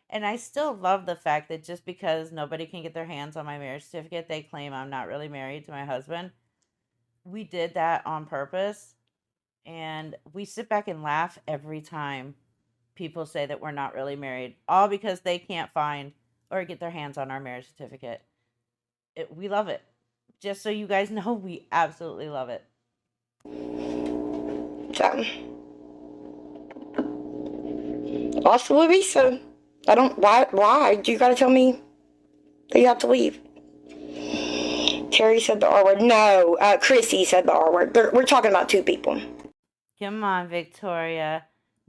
Speaker 1: And I still love the fact that just because nobody can get their hands on my marriage certificate, they claim I'm not really married to my husband. We did that on purpose. And we sit back and laugh every time people say that we're not really married, all because they can't find or get their hands on our marriage certificate. We love it. Just so you guys know, we absolutely love it.
Speaker 2: So, also Larissa, I don't, why do you gotta tell me that you have to leave? Terry said the R word. No, Chrissy said the R word. We're talking about two people.
Speaker 1: Come on, Victoria.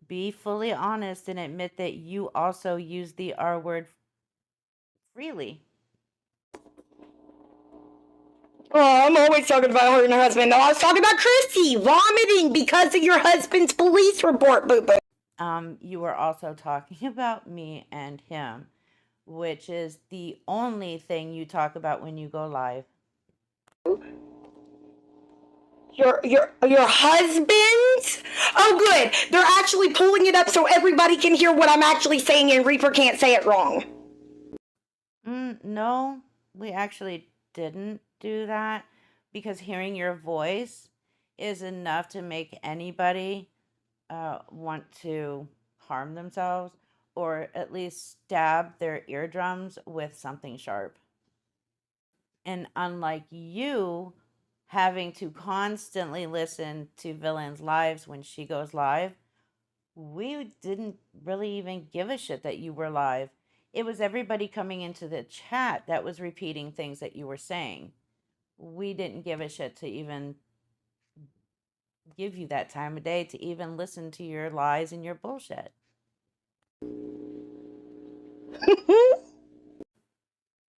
Speaker 1: Be fully honest and admit that you also use the R word freely.
Speaker 2: Oh, I'm always talking about her and her husband. No, I was talking about Chrissy vomiting because of your husband's police report, boo-boo.
Speaker 1: You were also talking about me and him, which is the only thing you talk about when you go live.
Speaker 2: Your husband? Oh, good. They're actually pulling it up so everybody can hear what I'm actually saying and Reaper can't say it wrong.
Speaker 1: No, we actually didn't do that because hearing your voice is enough to make anybody want to harm themselves or at least stab their eardrums with something sharp. And unlike you having to constantly listen to Villain's lives when she goes live, we didn't really even give a shit that you were live. It was everybody coming into the chat that was repeating things that you were saying. We didn't give a shit to even give you that time of day to even listen to your lies and your bullshit.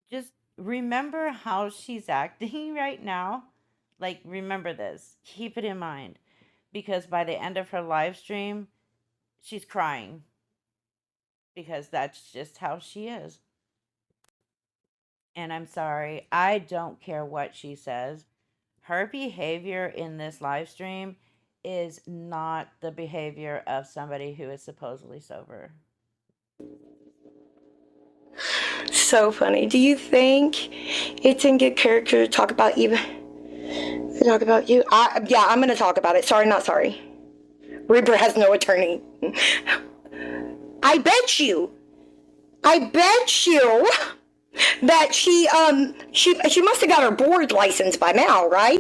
Speaker 1: Just remember how she's acting right now. Like, remember this. Keep it in mind. Because by the end of her live stream, she's crying. Because that's just how she is. And I'm sorry, I don't care what she says. Her behavior in this live stream is not the behavior of somebody who is supposedly sober.
Speaker 2: So funny. Do you think it's in good character to talk about you? Yeah, I'm gonna talk about it. Sorry, not sorry. Reaper has no attorney. I bet you that she must have got her board license by now, right?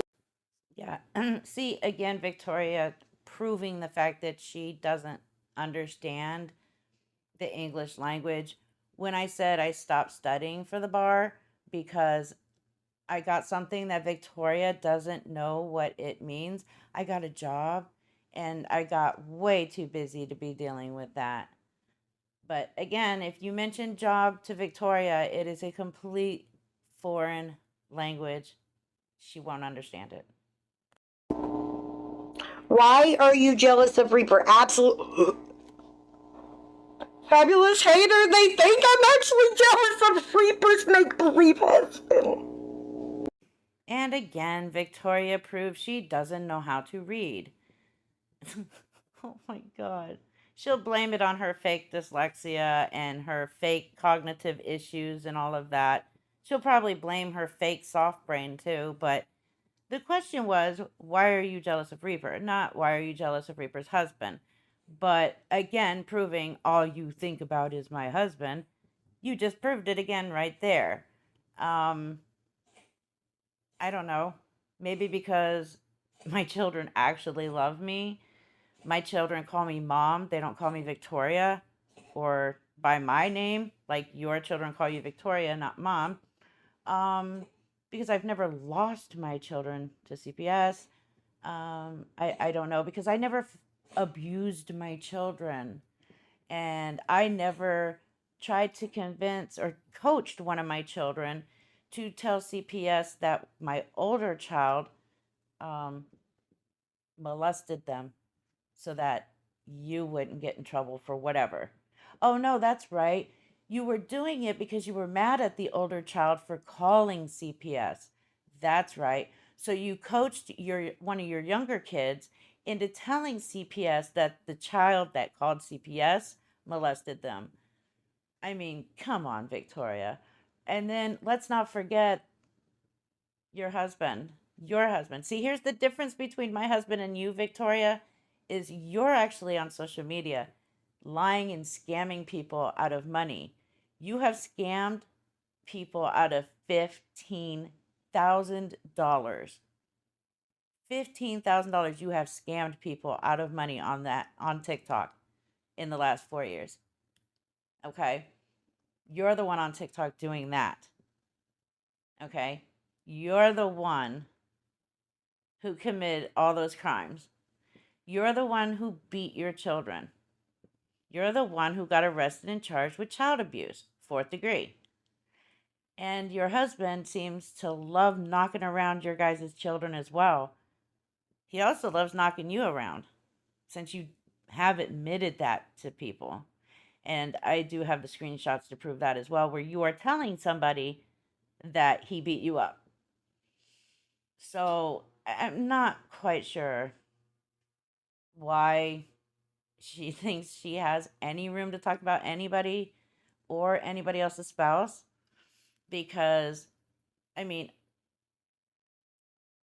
Speaker 1: Yeah. See, again, Victoria proving the fact that she doesn't understand the English language. When I said I stopped studying for the bar because I got something that Victoria doesn't know what it means, I got a job and I got way too busy to be dealing with that. But again, if you mention job to Victoria, it is a complete foreign language. She won't understand it.
Speaker 2: Why are you jealous of Reaper? Absolute fabulous hater. They think I'm actually jealous of Reaper's make-believe husband.
Speaker 1: And again, Victoria proves she doesn't know how to read. Oh my god. She'll blame it on her fake dyslexia and her fake cognitive issues and all of that. She'll probably blame her fake soft brain too, but the question was, why are you jealous of Reaper? Not why are you jealous of Reaper's husband? But again, proving all you think about is my husband. You just proved it again right there. I don't know. Maybe because my children actually love me. My children call me mom. They don't call me Victoria or by my name, like your children call you Victoria, not mom. Because I've never lost my children to CPS. I don't know, because I never abused my children. And I never tried to convince or coached one of my children to tell CPS that my older child molested them so that you wouldn't get in trouble for whatever. Oh, no, that's right. You were doing it because you were mad at the older child for calling CPS. That's right. So you coached one of your younger kids into telling CPS that the child that called CPS molested them. I mean, come on, Victoria. And then let's not forget your husband. Your husband. See, here's the difference between my husband and you, Victoria, is you're actually on social media lying and scamming people out of money. You have scammed people out of $15,000. $15,000 you have scammed people out of money on TikTok in the last 4 years. Okay? You're the one on TikTok doing that. Okay? You're the one who committed all those crimes. You're the one who beat your children. You're the one who got arrested and charged with child abuse, 4th degree. And your husband seems to love knocking around your guys' children as well. He also loves knocking you around, since you have admitted that to people. And I do have the screenshots to prove that as well, where you are telling somebody that he beat you up. So I'm not quite sure why she thinks she has any room to talk about anybody or anybody else's spouse. Because, I mean,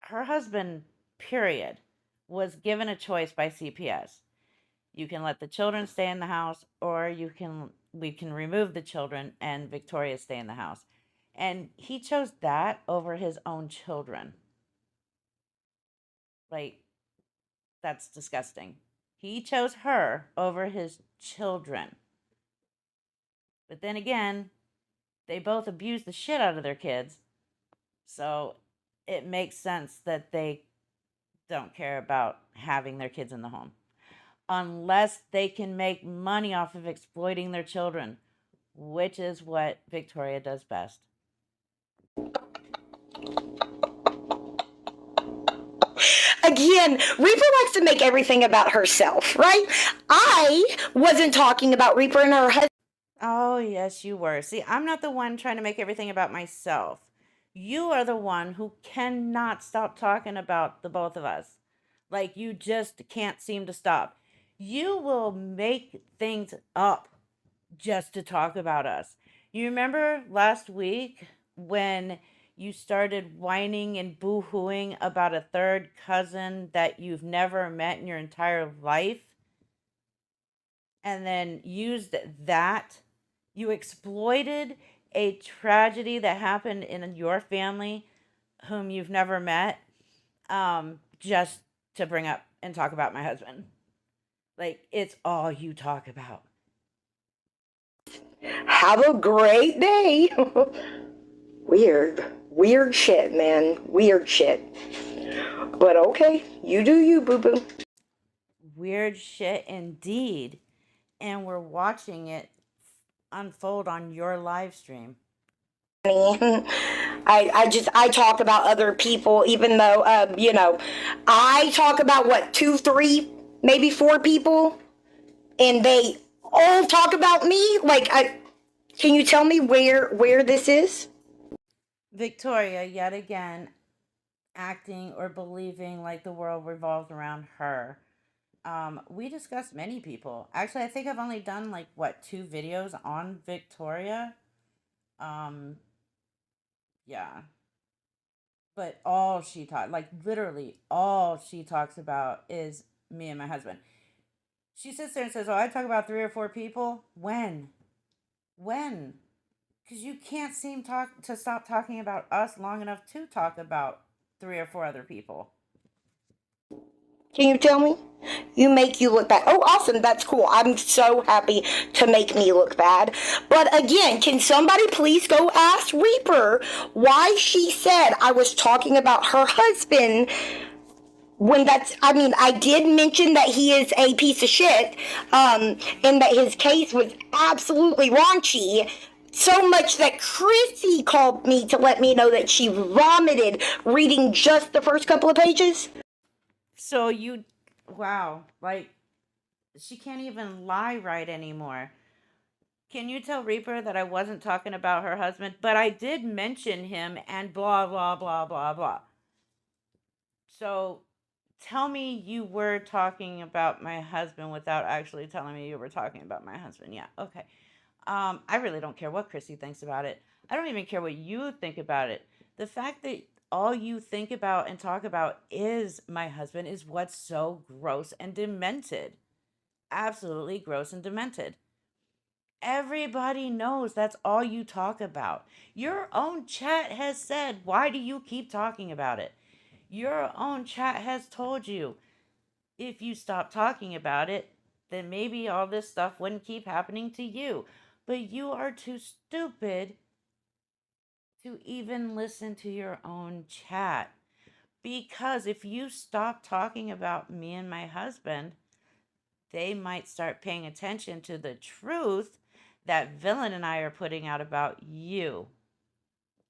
Speaker 1: her husband, period, was given a choice by CPS. You can let the children stay in the house, or we can remove the children and Victoria stay in the house. And he chose that over his own children. Like, that's disgusting. He chose her over his children. But then again, they both abuse the shit out of their kids. So it makes sense that they don't care about having their kids in the home. Unless they can make money off of exploiting their children, which is what Victoria does best.
Speaker 2: Again, Reaper likes to make everything about herself, right? I wasn't talking about Reaper and her husband.
Speaker 1: Oh, yes, you were. See, I'm not the one trying to make everything about myself. You are the one who cannot stop talking about the both of us. Like, you just can't seem to stop. You will make things up just to talk about us. You remember last week when you started whining and boo-hooing about a third cousin that you've never met in your entire life? And then used that. You exploited a tragedy that happened in your family whom you've never met, just to bring up and talk about my husband. Like, it's all you talk about.
Speaker 2: Have a great day. Weird shit, man. Weird shit. But okay, you do you, boo-boo.
Speaker 1: Weird shit indeed. And we're watching it unfold on your live stream.
Speaker 2: I talk about other people, even though, I talk about what, 2, 3, maybe 4 people, and they all talk about me. Like, can you tell me where this is?
Speaker 1: Victoria, yet again, acting or believing like the world revolves around her. We discussed many people. Actually, I think I've only done like 2 videos on Victoria. Yeah. But all she literally all she talks about is me and my husband. She sits there and says, "Oh, I talk about 3 or 4 people." When? Because you can't seem to stop talking about us long enough to talk about 3 or 4 other people.
Speaker 2: Can you tell me? You look bad. Oh, awesome. That's cool. I'm so happy to make me look bad. But again, can somebody please go ask Reaper why she said I was talking about her husband when I did mention that he is a piece of shit, and that his case was absolutely raunchy. So much that Chrissy called me to let me know that she vomited reading just the first couple of pages.
Speaker 1: So wow, like, she can't even lie right anymore. Can you tell Reaper that I wasn't talking about her husband, but I did mention him and blah, blah, blah, blah, blah. So tell me you were talking about my husband without actually telling me you were talking about my husband. Yeah, okay. I really don't care what Chrissy thinks about it. I don't even care what you think about it. The fact that all you think about and talk about is my husband is what's so gross and demented. Absolutely gross and demented. Everybody knows that's all you talk about. Your own chat has said, why do you keep talking about it? Your own chat has told you, if you stop talking about it, then maybe all this stuff wouldn't keep happening to you. But you are too stupid to even listen to your own chat. Because if you stop talking about me and my husband, they might start paying attention to the truth that Villain and I are putting out about you.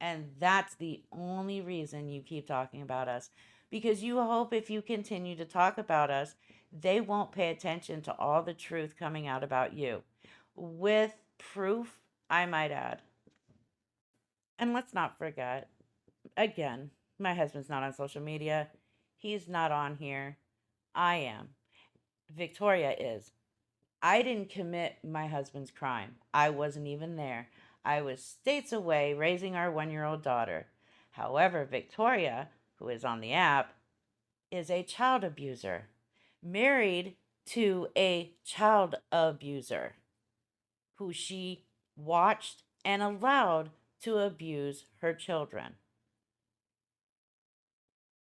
Speaker 1: And that's the only reason you keep talking about us. Because you hope if you continue to talk about us, they won't pay attention to all the truth coming out about you. With proof, I might add. And let's not forget, again, my husband's not on social media. He's not on here. I am. Victoria is. I didn't commit my husband's crime. I wasn't even there. I was states away raising our 1-year-old daughter. However, Victoria, who is on the app, is a child abuser, married to a child abuser who she watched and allowed to abuse her children.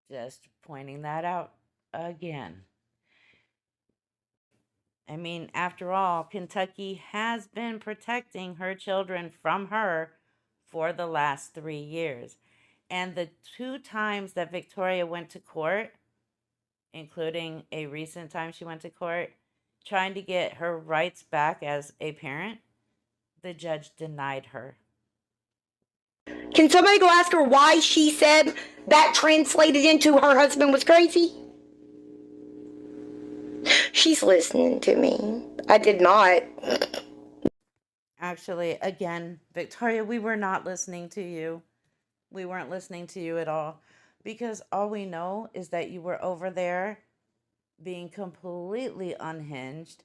Speaker 1: Just pointing that out again. I mean, after all, Kentucky has been protecting her children from her for the last 3 years. And the 2 times that Victoria went to court, including a recent time she went to court, trying to get her rights back as a parent, the judge denied her.
Speaker 2: Can somebody go ask her why she said that translated into her husband was crazy? She's listening to me. I did not.
Speaker 1: Actually, again, Victoria, we were not listening to you. We weren't listening to you at all. Because all we know is that you were over there being completely unhinged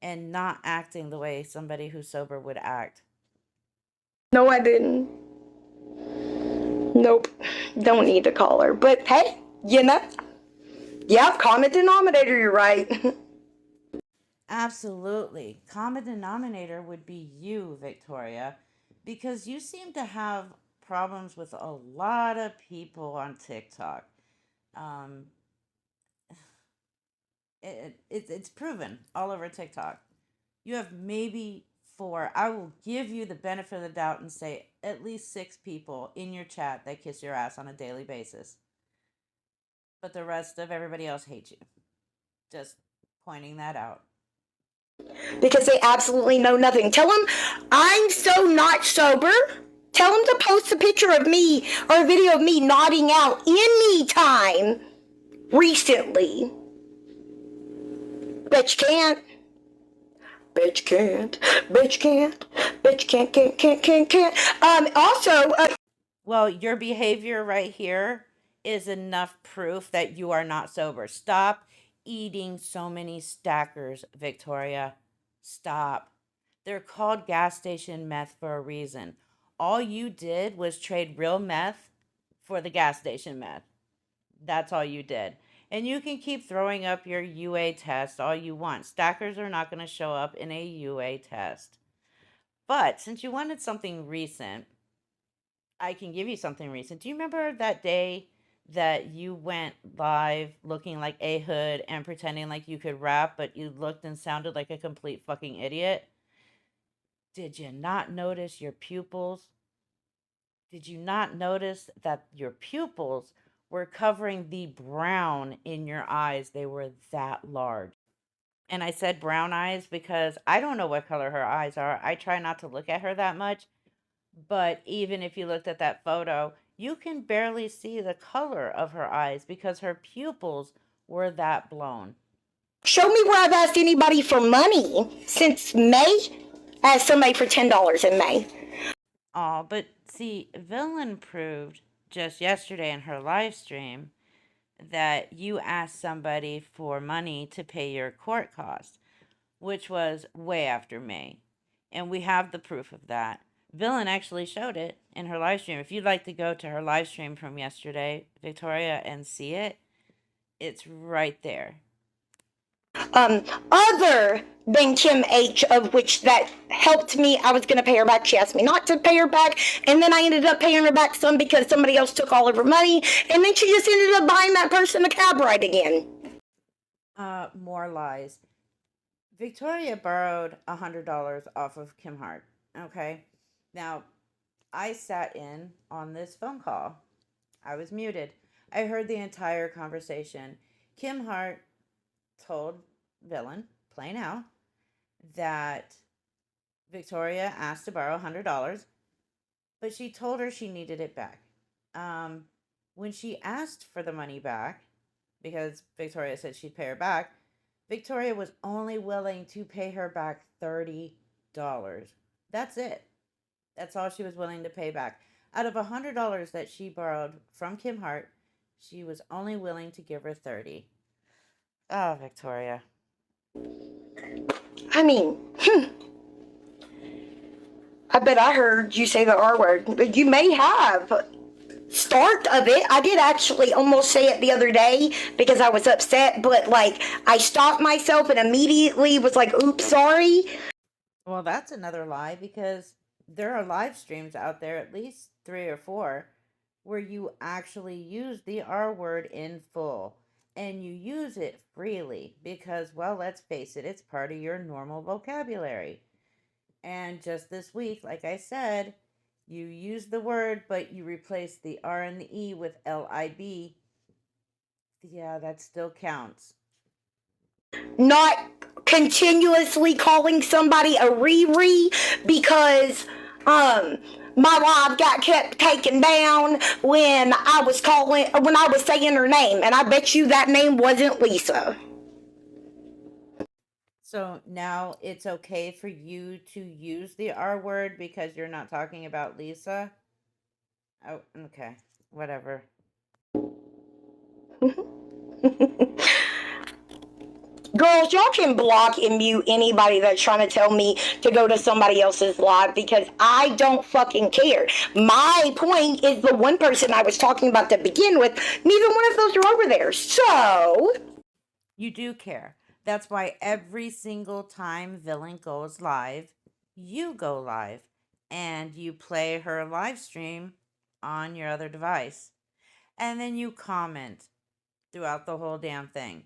Speaker 1: and not acting the way somebody who's sober would act.
Speaker 2: No, I didn't. Nope. Don't need to call her. But hey, yeah, common denominator, you're right.
Speaker 1: Absolutely. Common denominator would be you, Victoria, because you seem to have problems with a lot of people on TikTok. Um, it's proven all over TikTok. You have maybe 4. I will give you the benefit of the doubt and say at least 6 people in your chat that kiss your ass on a daily basis. But the rest of everybody else hates you. Just pointing that out.
Speaker 2: Because they absolutely know nothing. Tell them I'm so not sober. Tell them to post a picture of me or a video of me nodding out anytime recently. Bet you can't. Bet you can't. Bet you can't. Bet you can't. Also,
Speaker 1: Well, your behavior right here is enough proof that you are not sober. Stop eating so many stackers, Victoria. Stop. They're called gas station meth for a reason. All you did was trade real meth for the gas station meth. That's all you did. And you can keep throwing up your UA test all you want. Stackers are not going to show up in a UA test. But since you wanted something recent, I can give you something recent. Do you remember that day that you went live looking like a hood and pretending like you could rap, but you looked and sounded like a complete fucking idiot? Did you not notice your pupils? Did you not notice that your pupils were covering the brown in your eyes? They were that large. And I said brown eyes because I don't know what color her eyes are. I try not to look at her that much. But even if you looked at that photo, you can barely see the color of her eyes because her pupils were that blown.
Speaker 2: show me where I've asked anybody for money since May. I asked somebody for $10 in May.
Speaker 1: Oh, but see, Villain proved just yesterday in her live stream that you asked somebody for money to pay your court costs, which was way after May. And we have the proof of that. Villain actually showed it in her live stream. If you'd like to go to her live stream from yesterday, Victoria, and see it, it's right there.
Speaker 2: Other than Kim H, of which that helped me, I was going to pay her back. She asked me not to pay her back, and then I ended up paying her back some because somebody else took all of her money, and then she just ended up buying that person a cab ride again.
Speaker 1: More lies. Victoria borrowed $100 off of Kim Hart. Okay, now I sat in on this phone call. I was muted. I heard the entire conversation. Kim Hart told Villain, plain out, that Victoria asked to borrow $100, but she told her she needed it back. Um, when she asked for the money back, because Victoria said she'd pay her back, Victoria was only willing to pay her back $30. That's it. That's all she was willing to pay back. Out of $100 that she borrowed from Kim Hart, she was only willing to give her 30. Oh, Victoria.
Speaker 2: I mean, I bet I heard you say the R word, but you may have. Start of it, I did actually almost say it the other day because I was upset, but like I stopped myself and immediately was like, oops, sorry.
Speaker 1: Well, that's another lie, because there are live streams out there, at least 3 or 4, where you actually use the R word in full. And you use it freely because, well, let's face it, it's part of your normal vocabulary. And just this week, like I said, you use the word, but you replace the R and the E with LIB. Yeah, that still counts.
Speaker 2: Not continuously calling somebody a Riri because my live got kept taken down when I was saying her name, and I bet you that name wasn't Lisa.
Speaker 1: So now it's okay for you to use the R word because you're not talking about Lisa? Oh, okay. Whatever.
Speaker 2: Girls, y'all can block and mute anybody that's trying to tell me to go to somebody else's live because I don't fucking care. My point is the one person I was talking about to begin with, neither one of those are over there. So.
Speaker 1: You do care. That's why every single time Villain goes live, you go live and you play her live stream on your other device. And then you comment throughout the whole damn thing.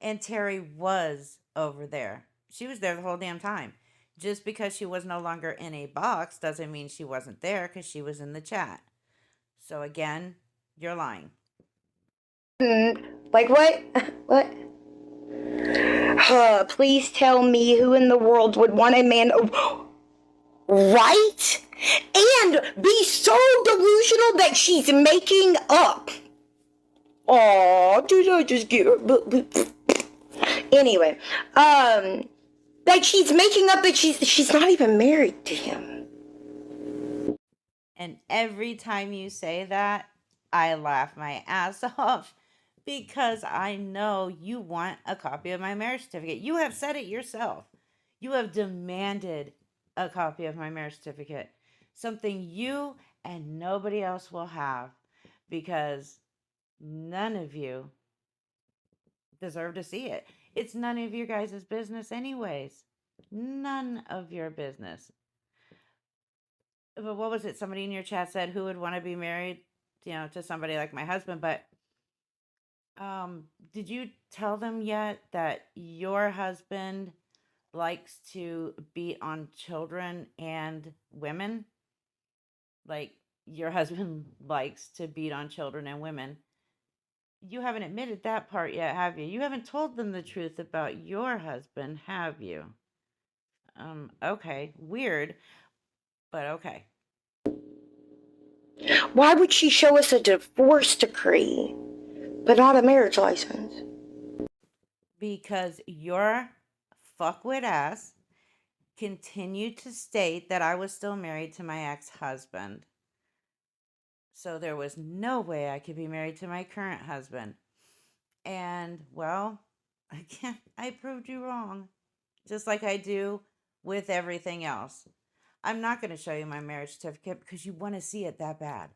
Speaker 1: And Terry was over there. She was there the whole damn time. Just because she was no longer in a box doesn't mean she wasn't there, because she was in the chat. So again, you're lying.
Speaker 2: Like what? What? Please tell me who in the world would want a man, right? And be so delusional that she's making up. Oh, did I just get her? Anyway, like she's making up that she's not even married to him.
Speaker 1: And every time you say that, I laugh my ass off, because I know you want a copy of my marriage certificate. You have said it yourself. You have demanded a copy of my marriage certificate, something you and nobody else will have, because none of you deserve to see it. It's none of your guys' business, anyways. None of your business. But what was it? Somebody in your chat said, who would want to be married, to somebody like my husband? But did you tell them yet that your husband likes to beat on children and women? Like, your husband likes to beat on children and women. You haven't admitted that part yet, have you? You haven't told them the truth about your husband, have you? Okay. Weird, but okay.
Speaker 2: Why would she show us a divorce decree, but not a marriage license?
Speaker 1: Because your fuckwit ass continued to state that I was still married to my ex-husband. So there was no way I could be married to my current husband. And, well, I proved you wrong. Just like I do with everything else. I'm not going to show you my marriage certificate because you want to see it that bad.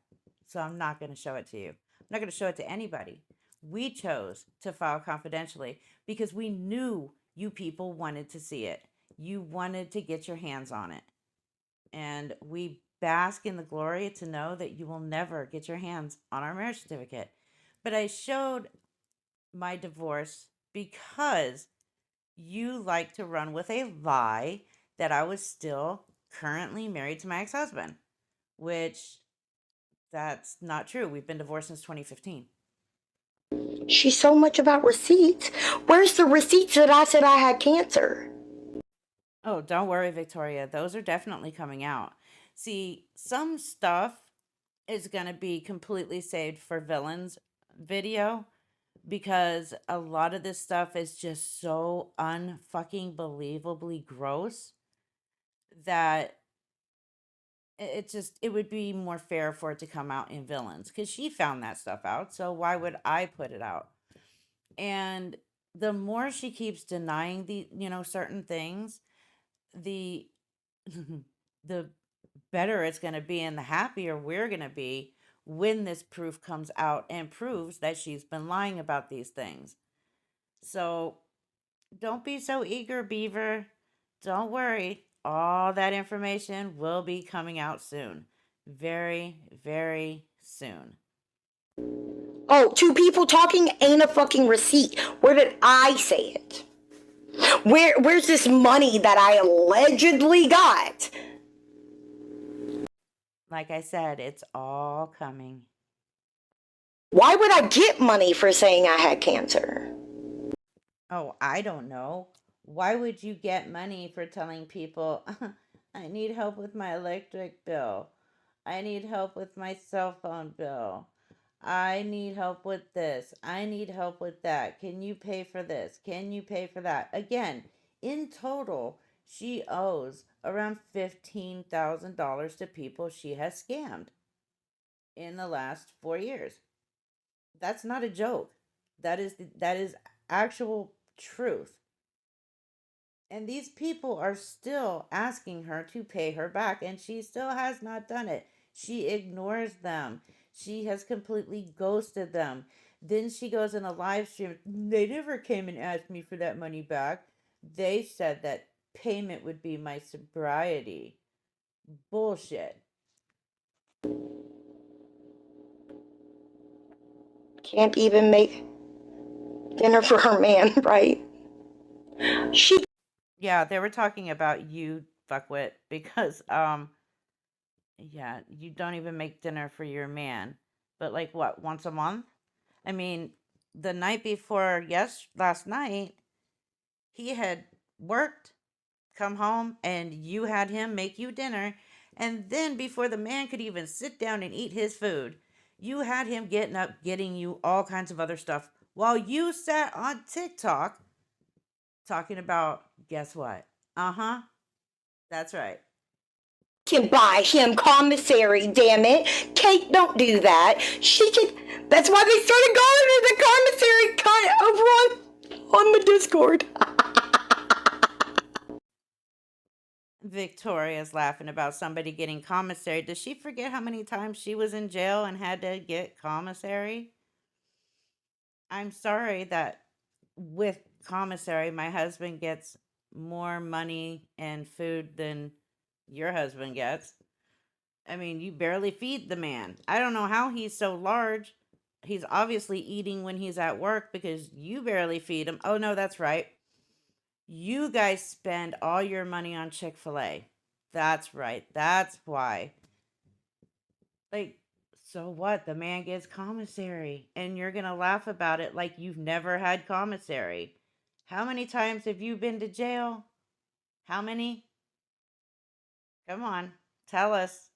Speaker 1: So I'm not going to show it to you. I'm not going to show it to anybody. We chose to file confidentially because we knew you people wanted to see it. You wanted to get your hands on it. And we bask in the glory to know that you will never get your hands on our marriage certificate. But I showed my divorce because you like to run with a lie that I was still currently married to my ex-husband, which that's not true. We've been divorced since 2015.
Speaker 2: She's so much about receipts. Where's the receipts that I said I had cancer?
Speaker 1: Oh, don't worry, Victoria. Those are definitely coming out. See, some stuff is going to be completely saved for villains video because a lot of this stuff is just so unfucking believably gross that it would be more fair for it to come out in villains because she found that stuff out. So why would I put it out? And the more she keeps denying the certain things, the the better it's going to be and the happier we're going to be when this proof comes out and proves that she's been lying about these things. So don't be so eager, Beaver. Don't worry. All that information will be coming out soon. Very, very soon.
Speaker 2: Oh, two people talking ain't a fucking receipt. Where did I say it? Where's this money that I allegedly got?
Speaker 1: Like I said, it's all coming.
Speaker 2: Why would I get money for saying I had cancer?
Speaker 1: Oh, I don't know. Why would you get money for telling people, I need help with my electric bill? I need help with my cell phone bill. I need help with this. I need help with that. Can you pay for this? Can you pay for that? Again, in total, she owes around $15,000 to people she has scammed in the last 4 years. That's not a joke. That is actual truth. And these people are still asking her to pay her back, and she still has not done it. She ignores them. She has completely ghosted them. Then she goes in a live stream. They never came and asked me for that money back. They said that payment would be my sobriety. Bullshit.
Speaker 2: Can't even make dinner for her man, right? She
Speaker 1: Yeah, they were talking about you, fuckwit, because yeah, you don't even make dinner for your man. But like what, once a month? I mean, the night before last night, he had worked, come home, and you had him make you dinner. And then before the man could even sit down and eat his food, you had him getting up, getting you all kinds of other stuff while you sat on TikTok talking about, guess what? Uh-huh. That's right.
Speaker 2: can buy him commissary, damn it. Kate, don't do that. She can. That's why they started calling her the commissary over on the Discord.
Speaker 1: Victoria's laughing about somebody getting commissary. Does she forget how many times she was in jail and had to get commissary? I'm sorry that with commissary, my husband gets more money and food than your husband gets. I mean, you barely feed the man. I don't know how he's so large. He's obviously eating when he's at work because you barely feed him. Oh, no, that's right. You guys spend all your money on Chick-fil-A. That's right. That's why. Like, so what? The man gets commissary, and you're going to laugh about it like you've never had commissary. How many times have you been to jail? How many? Come on, tell us.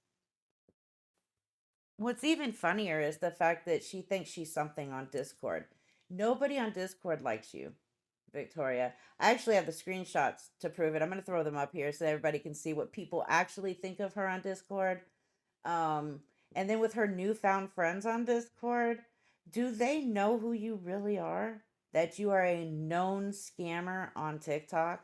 Speaker 1: What's even funnier is the fact that she thinks she's something on Discord. Nobody on Discord likes you, Victoria. I actually have the screenshots to prove it. I'm going to throw them up here so everybody can see what people actually think of her on Discord. Um, and then with her newfound friends on Discord, do they know who you really are? That you are a known scammer on TikTok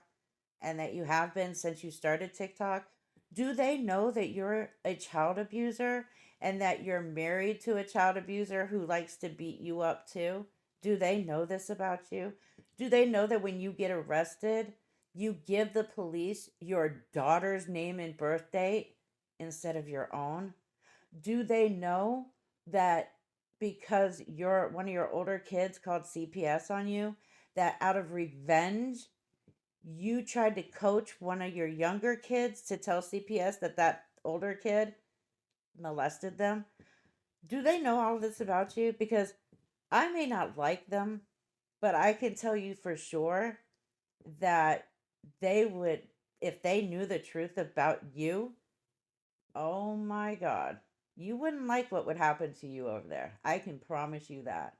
Speaker 1: and that you have been since you started TikTok? Do they know that you're a child abuser and that you're married to a child abuser who likes to beat you up too? Do they know this about you? Do they know that when you get arrested, you give the police your daughter's name and birth date instead of your own? Do they know that because one of your older kids called CPS on you, that out of revenge, you tried to coach one of your younger kids to tell CPS that older kid molested them, do they know all this about you? Because I may not like them, but I can tell you for sure that they would, if they knew the truth about you, oh my God, you wouldn't like what would happen to you over there. I can promise you that.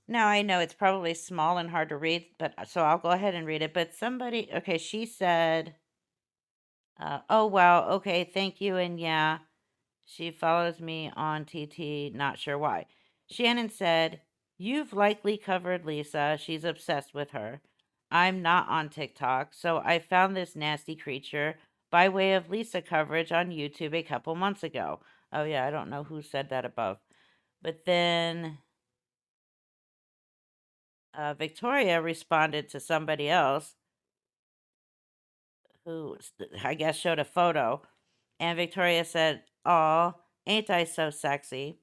Speaker 1: Now, I know it's probably small and hard to read, but so I'll go ahead and read it. But somebody, okay, she said, oh, wow, okay, thank you. And yeah, she follows me on TT, not sure why. Shannon said, you've likely covered Lisa. She's obsessed with her. I'm not on TikTok, so I found this nasty creature by way of Lisa coverage on YouTube a couple months ago. Oh, yeah, I don't know who said that above. But then Victoria responded to somebody else who I guess showed a photo. And Victoria said, aw, ain't I so sexy?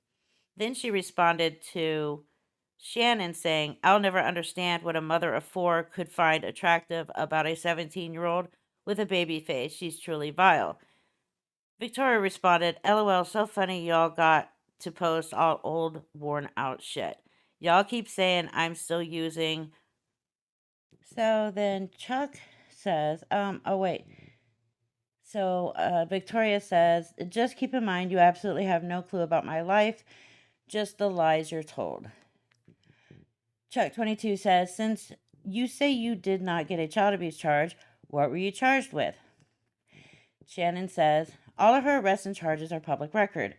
Speaker 1: Then she responded to Shannon saying, I'll never understand what a mother of four could find attractive about a 17-year-old with a baby face. She's truly vile. Victoria responded, LOL, so funny y'all got to post all old, worn out shit. Y'all keep saying I'm still using. So then Chuck says, oh wait. So Victoria says, just keep in mind you absolutely have no clue about my life, just the lies you're told. Chuck 22 says, since you say you did not get a child abuse charge, what were you charged with? Shannon says, all of her arrests and charges are public record.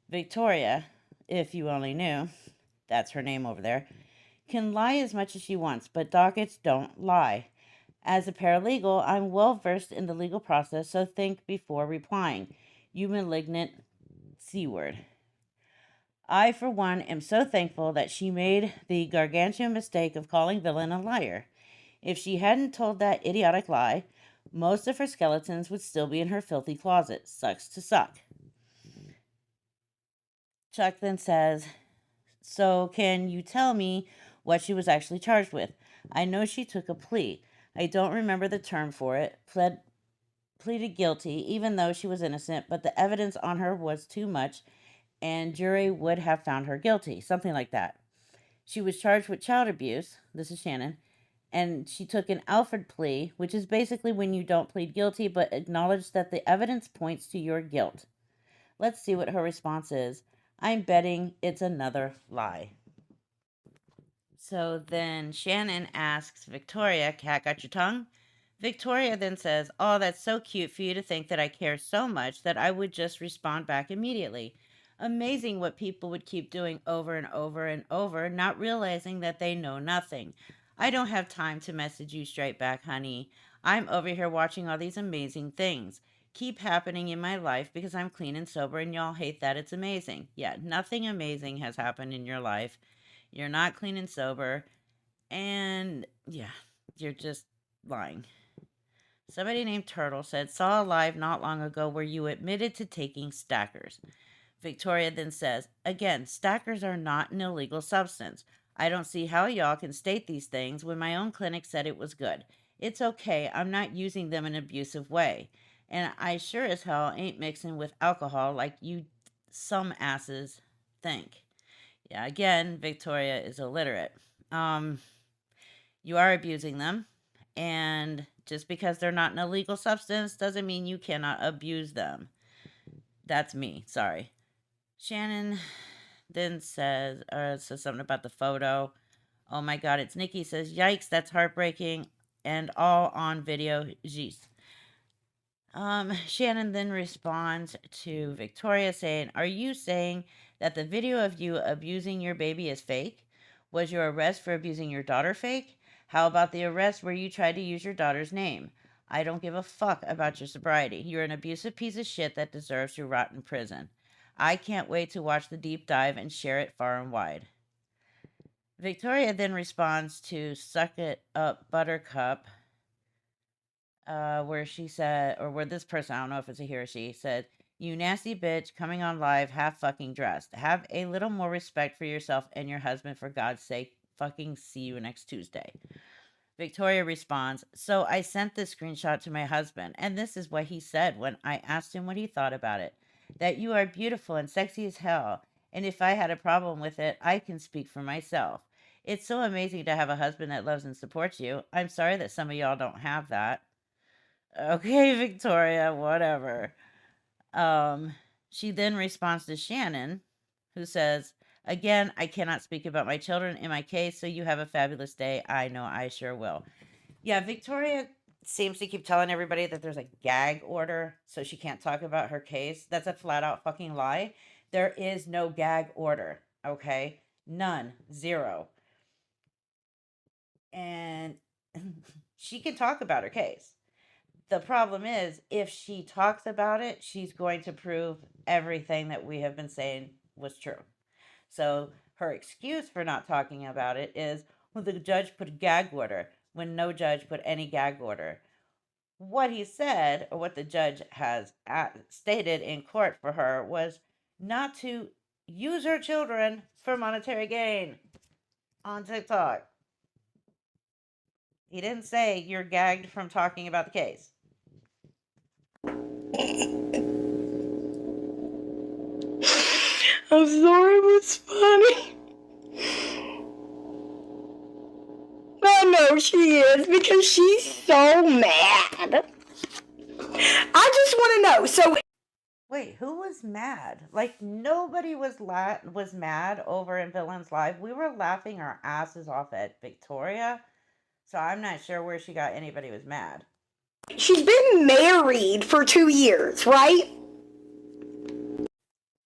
Speaker 1: Victoria, if you only knew, that's her name over there, can lie as much as she wants, but dockets don't lie. As a paralegal, I'm well versed in the legal process, so think before replying. You malignant C word. I, for one, am so thankful that she made the gargantuan mistake of calling Villain a liar. If she hadn't told that idiotic lie, most of her skeletons would still be in her filthy closet. Sucks to suck. Chuck then says, so can you tell me what she was actually charged with? I know she took a plea. I don't remember the term for it. Pleaded guilty, even though she was innocent, but the evidence on her was too much, and jury would have found her guilty. Something like that. She was charged with child abuse. This is Shannon. And she took an Alfred plea, which is basically when you don't plead guilty but acknowledge that the evidence points to your guilt. Let's see what her response is. I'm betting it's another lie. So then Shannon asks Victoria, cat got your tongue? Victoria then says, oh, that's so cute for you to think that I care so much that I would just respond back immediately. Amazing what people would keep doing over and over and over, not realizing that they know nothing. I don't have time to message you straight back, honey. I'm over here watching all these amazing things keep happening in my life because I'm clean and sober and y'all hate that it's amazing. Yeah, nothing amazing has happened in your life. You're not clean and sober. And yeah, you're just lying. Somebody named Turtle said, saw a live not long ago where you admitted to taking stackers. Victoria then says, again, stackers are not an illegal substance. I don't see how y'all can state these things when my own clinic said it was good. It's okay. I'm not using them in an abusive way. And I sure as hell ain't mixing with alcohol like you some asses think. Yeah, again, Victoria is illiterate. You are abusing them. And just because they're not an illegal substance doesn't mean you cannot abuse them. That's me. Sorry. Shannon then says something about the photo. Oh my God, it's Nikki says, yikes, that's heartbreaking. And all on video. Jeez. Shannon then responds to Victoria saying, are you saying that the video of you abusing your baby is fake? Was your arrest for abusing your daughter fake? How about the arrest where you tried to use your daughter's name? I don't give a fuck about your sobriety. You're an abusive piece of shit that deserves to rot in prison. I can't wait to watch the deep dive and share it far and wide. Victoria then responds to Suck It Up Buttercup, where she said, or where this person, I don't know if it's a he or she, said, you nasty bitch coming on live half fucking dressed. Have a little more respect for yourself and your husband, for God's sake. Fucking see you next Tuesday. Victoria responds, so I sent this screenshot to my husband, and this is what he said when I asked him what he thought about it. that you are beautiful and sexy as hell. And if I had a problem with it, I can speak for myself. It's so amazing to have a husband that loves and supports you. I'm sorry that some of y'all don't have that. Okay, Victoria, whatever. Um, she then responds to Shannon, who says, again, I cannot speak about my children in my case, so you have a fabulous day. I know I sure will. Yeah, Victoria seems to keep telling everybody that there's a gag order, so she can't talk about her case. That's a flat out fucking lie. There is no gag order, okay? None. Zero. And she can talk about her case. The problem is, if she talks about it, she's going to prove everything that we have been saying was true. So her excuse for not talking about it is, well, the judge put a gag order when no judge put any gag order. What he said, or what the judge has stated in court for her, was not to use her children for monetary gain on TikTok. He didn't say you're gagged from talking about the case.
Speaker 2: I'm sorry, it was funny. I know she is, because she's so mad. I just want to know, so...
Speaker 1: Wait, who was mad? Like, nobody was mad over in Villains Live. We were laughing our asses off at Victoria, so I'm not sure where she got anybody was mad.
Speaker 2: She's been married for 2 years, right?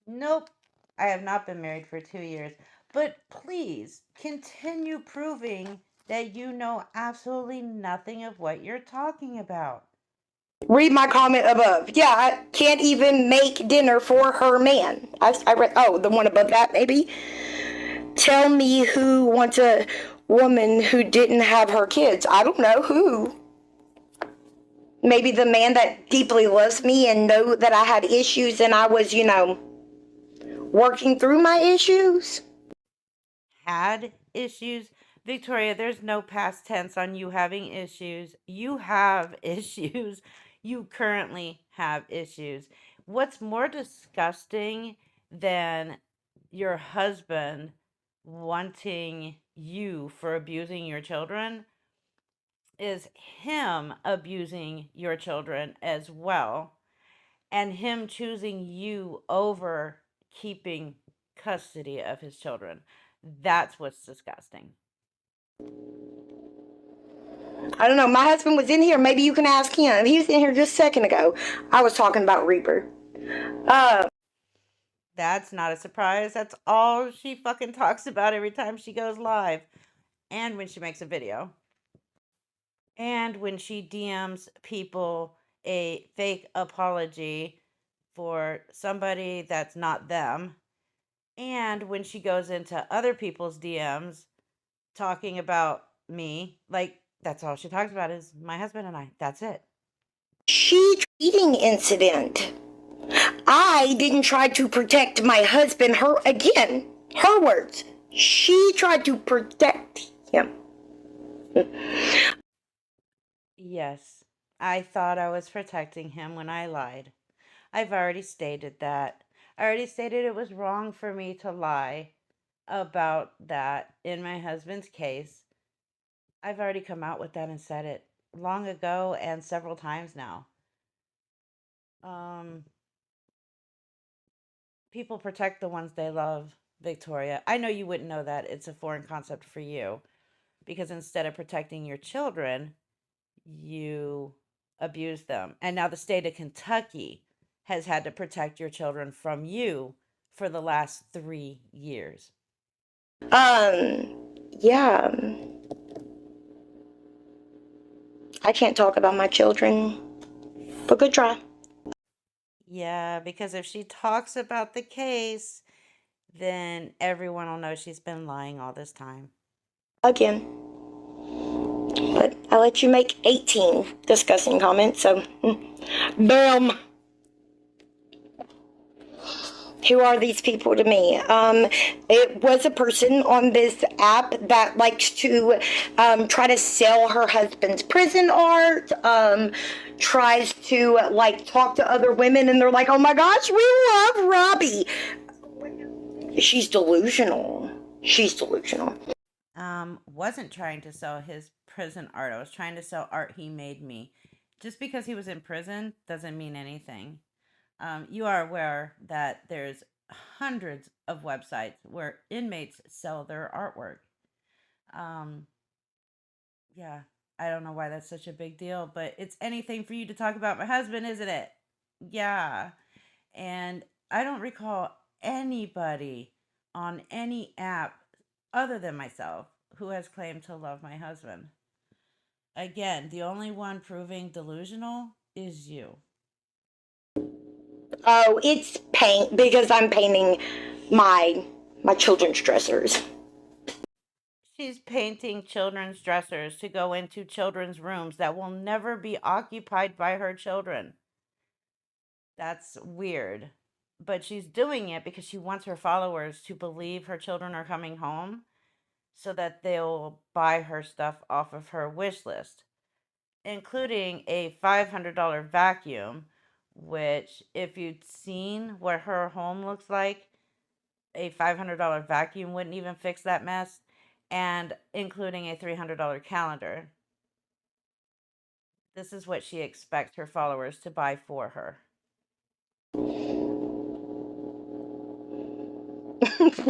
Speaker 1: Nope, I have not been married for 2 years. But please, continue proving that you know absolutely nothing of what you're talking about.
Speaker 2: Read my comment above. Yeah, I can't even make dinner for her man. I read, oh, the one above that, maybe? Tell me who wants a woman who didn't have her kids. I don't know who. Maybe the man that deeply loves me and know that I had issues and I was, working through my issues.
Speaker 1: Had issues? Victoria, there's no past tense on you having issues. You have issues. You currently have issues. What's more disgusting than your husband wanting you for abusing your children is him abusing your children as well, and him choosing you over keeping custody of his children. That's what's disgusting.
Speaker 2: I don't know. My husband was in here. Maybe you can ask him. He was in here just a second ago. I was talking about Reaper.
Speaker 1: That's not a surprise. That's all she fucking talks about every time she goes live. And when she makes a video. And when she DMs people a fake apology for somebody that's not them. And when she goes into other people's DMs talking about me, like, that's all she talks about is my husband and I. That's it.
Speaker 2: Cheating incident. I didn't try to protect my husband. Her words. She tried to protect him.
Speaker 1: Yes, I thought I was protecting him when I lied. I've already stated that. I already stated it was wrong for me to lie about that in my husband's case. I've already come out with that and said it long ago and several times now. People protect the ones they love, Victoria. I know you wouldn't know that. It's a foreign concept for you. Because instead of protecting your children, you abuse them. And now the state of Kentucky has had to protect your children from you for the last 3 years.
Speaker 2: Yeah. I can't talk about my children, but good try.
Speaker 1: Yeah, because if she talks about the case, then everyone will know she's been lying all this time.
Speaker 2: Again. But I let you make 18 disgusting comments, so bam. Who are these people to me? It was a person on this app that likes to try to sell her husband's prison art, tries to like talk to other women, and they're like, oh my gosh, we love Robbie. She's delusional. She's delusional.
Speaker 1: Wasn't trying to sell his prison art. I was trying to sell art he made me. Just because he was in prison doesn't mean anything. You are aware that there's hundreds of websites where inmates sell their artwork. Um, yeah, I don't know why that's such a big deal, but it's anything for you to talk about my husband, isn't it? Yeah. And I don't recall anybody on any app other than myself who has claimed to love my husband. Again, the only one proving delusional is you.
Speaker 2: Oh, it's paint because I'm painting my children's dressers.
Speaker 1: She's painting children's dressers to go into children's rooms that will never be occupied by her children. That's weird. But she's doing it because she wants her followers to believe her children are coming home so that they'll buy her stuff off of her wish list, including a $500 vacuum, which, if you'd seen what her home looks like, a $500 vacuum wouldn't even fix that mess, and including a $300 calendar. This is what she expects her followers to buy for her.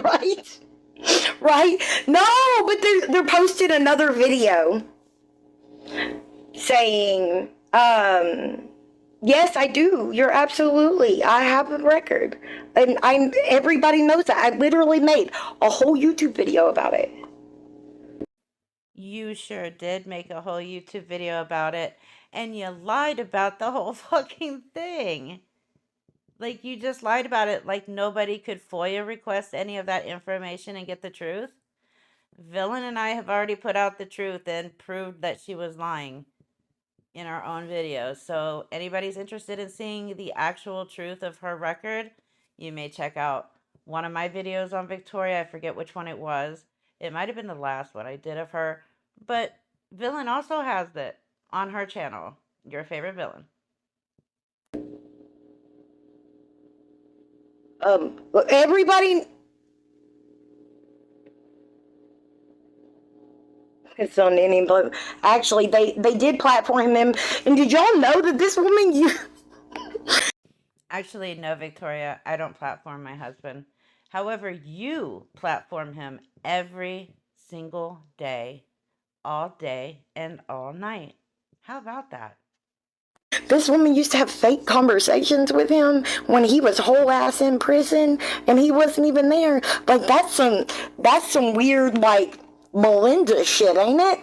Speaker 2: Right? Right? No, but they're posting another video saying, yes, I do. You're absolutely. I have a record. And everybody knows that. I literally made a whole YouTube video about it.
Speaker 1: You sure did make a whole YouTube video about it, and you lied about the whole fucking thing. Like, you just lied about it like nobody could FOIA request any of that information and get the truth. Villain and I have already put out the truth and proved that she was lying in our own videos. So anybody's interested in seeing the actual truth of her record, you may check out one of my videos on Victoria. I forget which one it was. It might have been the last one I did of her. But Villain also has it on her channel. Your favorite villain.
Speaker 2: Everybody. It's on any. Actually, they did platform him. And did y'all know that this woman?
Speaker 1: Actually, no, Victoria. I don't platform my husband. However, you platform him every single day, all day, and all night. How about that?
Speaker 2: This woman used to have fake conversations with him when he was whole ass in prison and he wasn't even there. Like that's some weird like Melinda shit, ain't it?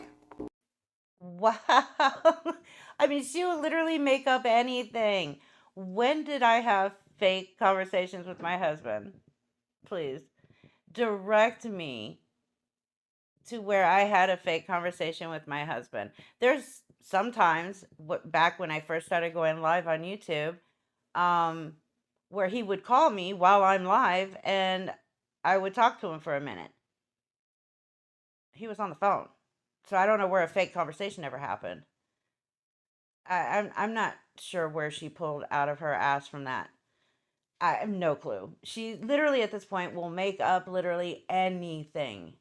Speaker 1: Wow. I mean, she will literally make up anything. When did I have fake conversations with my husband? Please direct me to where I had a fake conversation with my husband. There's sometimes back when I first started going live on YouTube, where he would call me while I'm live and I would talk to him for a minute. He was on the phone. So I don't know where a fake conversation ever happened. I'm not sure where she pulled out of her ass from that. I have no clue. She literally at this point will make up literally anything.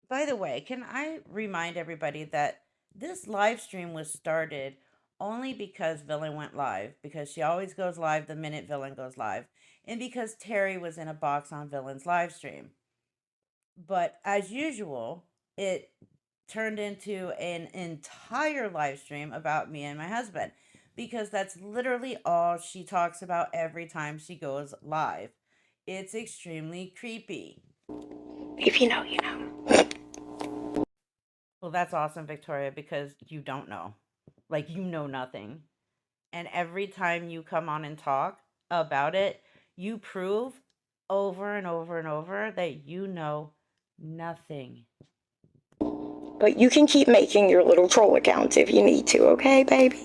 Speaker 1: By the way, can I remind everybody that this live stream was started only because Villain went live, because she always goes live the minute Villain goes live, and because Terry was in a box on Villain's live stream. But as usual, it turned into an entire live stream about me and my husband, because that's literally all she talks about every time she goes live. It's extremely creepy.
Speaker 2: If you know, you know.
Speaker 1: Well, that's awesome, Victoria, because you don't know. Like, you know nothing. And every time you come on and talk about it, you prove over and over and over that you know nothing.
Speaker 2: But you can keep making your little troll accounts if you need to, okay, baby?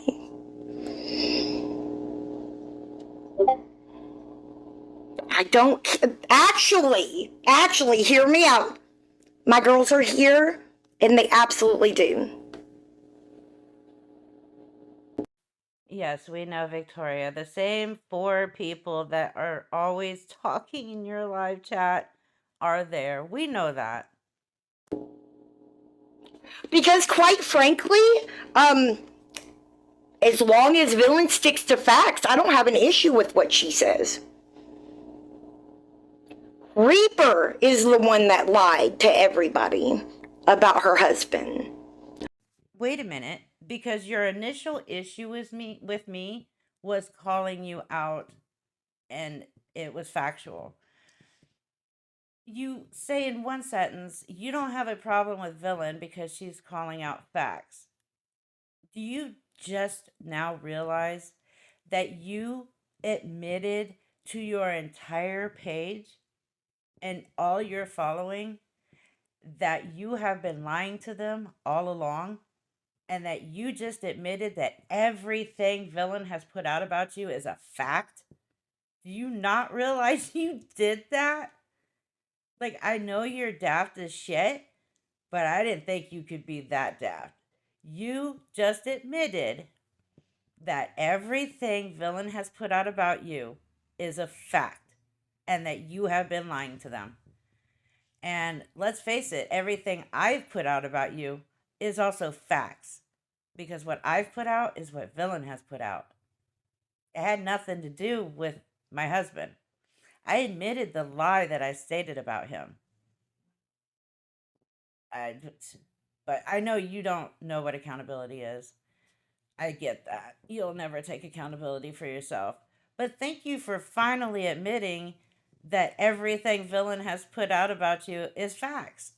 Speaker 2: I don't actually, hear me out. My girls are here, and they absolutely do.
Speaker 1: Yes, we know, Victoria. The same 4 people that are always talking in your live chat are there. We know that.
Speaker 2: Because quite frankly, as long as Villain sticks to facts, I don't have an issue with what she says. Reaper is the one that lied to everybody about her husband.
Speaker 1: Wait a minute, because your initial issue with me was calling you out and it was factual. You say in one sentence, you don't have a problem with Villain because she's calling out facts. Do you just now realize that you admitted to your entire page and all your following that you have been lying to them all along? And that you just admitted that everything Villain has put out about you is a fact? Do you not realize you did that? Like, I know you're daft as shit, but I didn't think you could be that daft. You just admitted that everything Villain has put out about you is a fact and that you have been lying to them. And let's face it, everything I've put out about you is also facts. Because what I've put out is what Villain has put out. It had nothing to do with my husband. I admitted the lie that I stated about him. But I know you don't know what accountability is. I get that. You'll never take accountability for yourself. But thank you for finally admitting that everything Villain has put out about you is facts.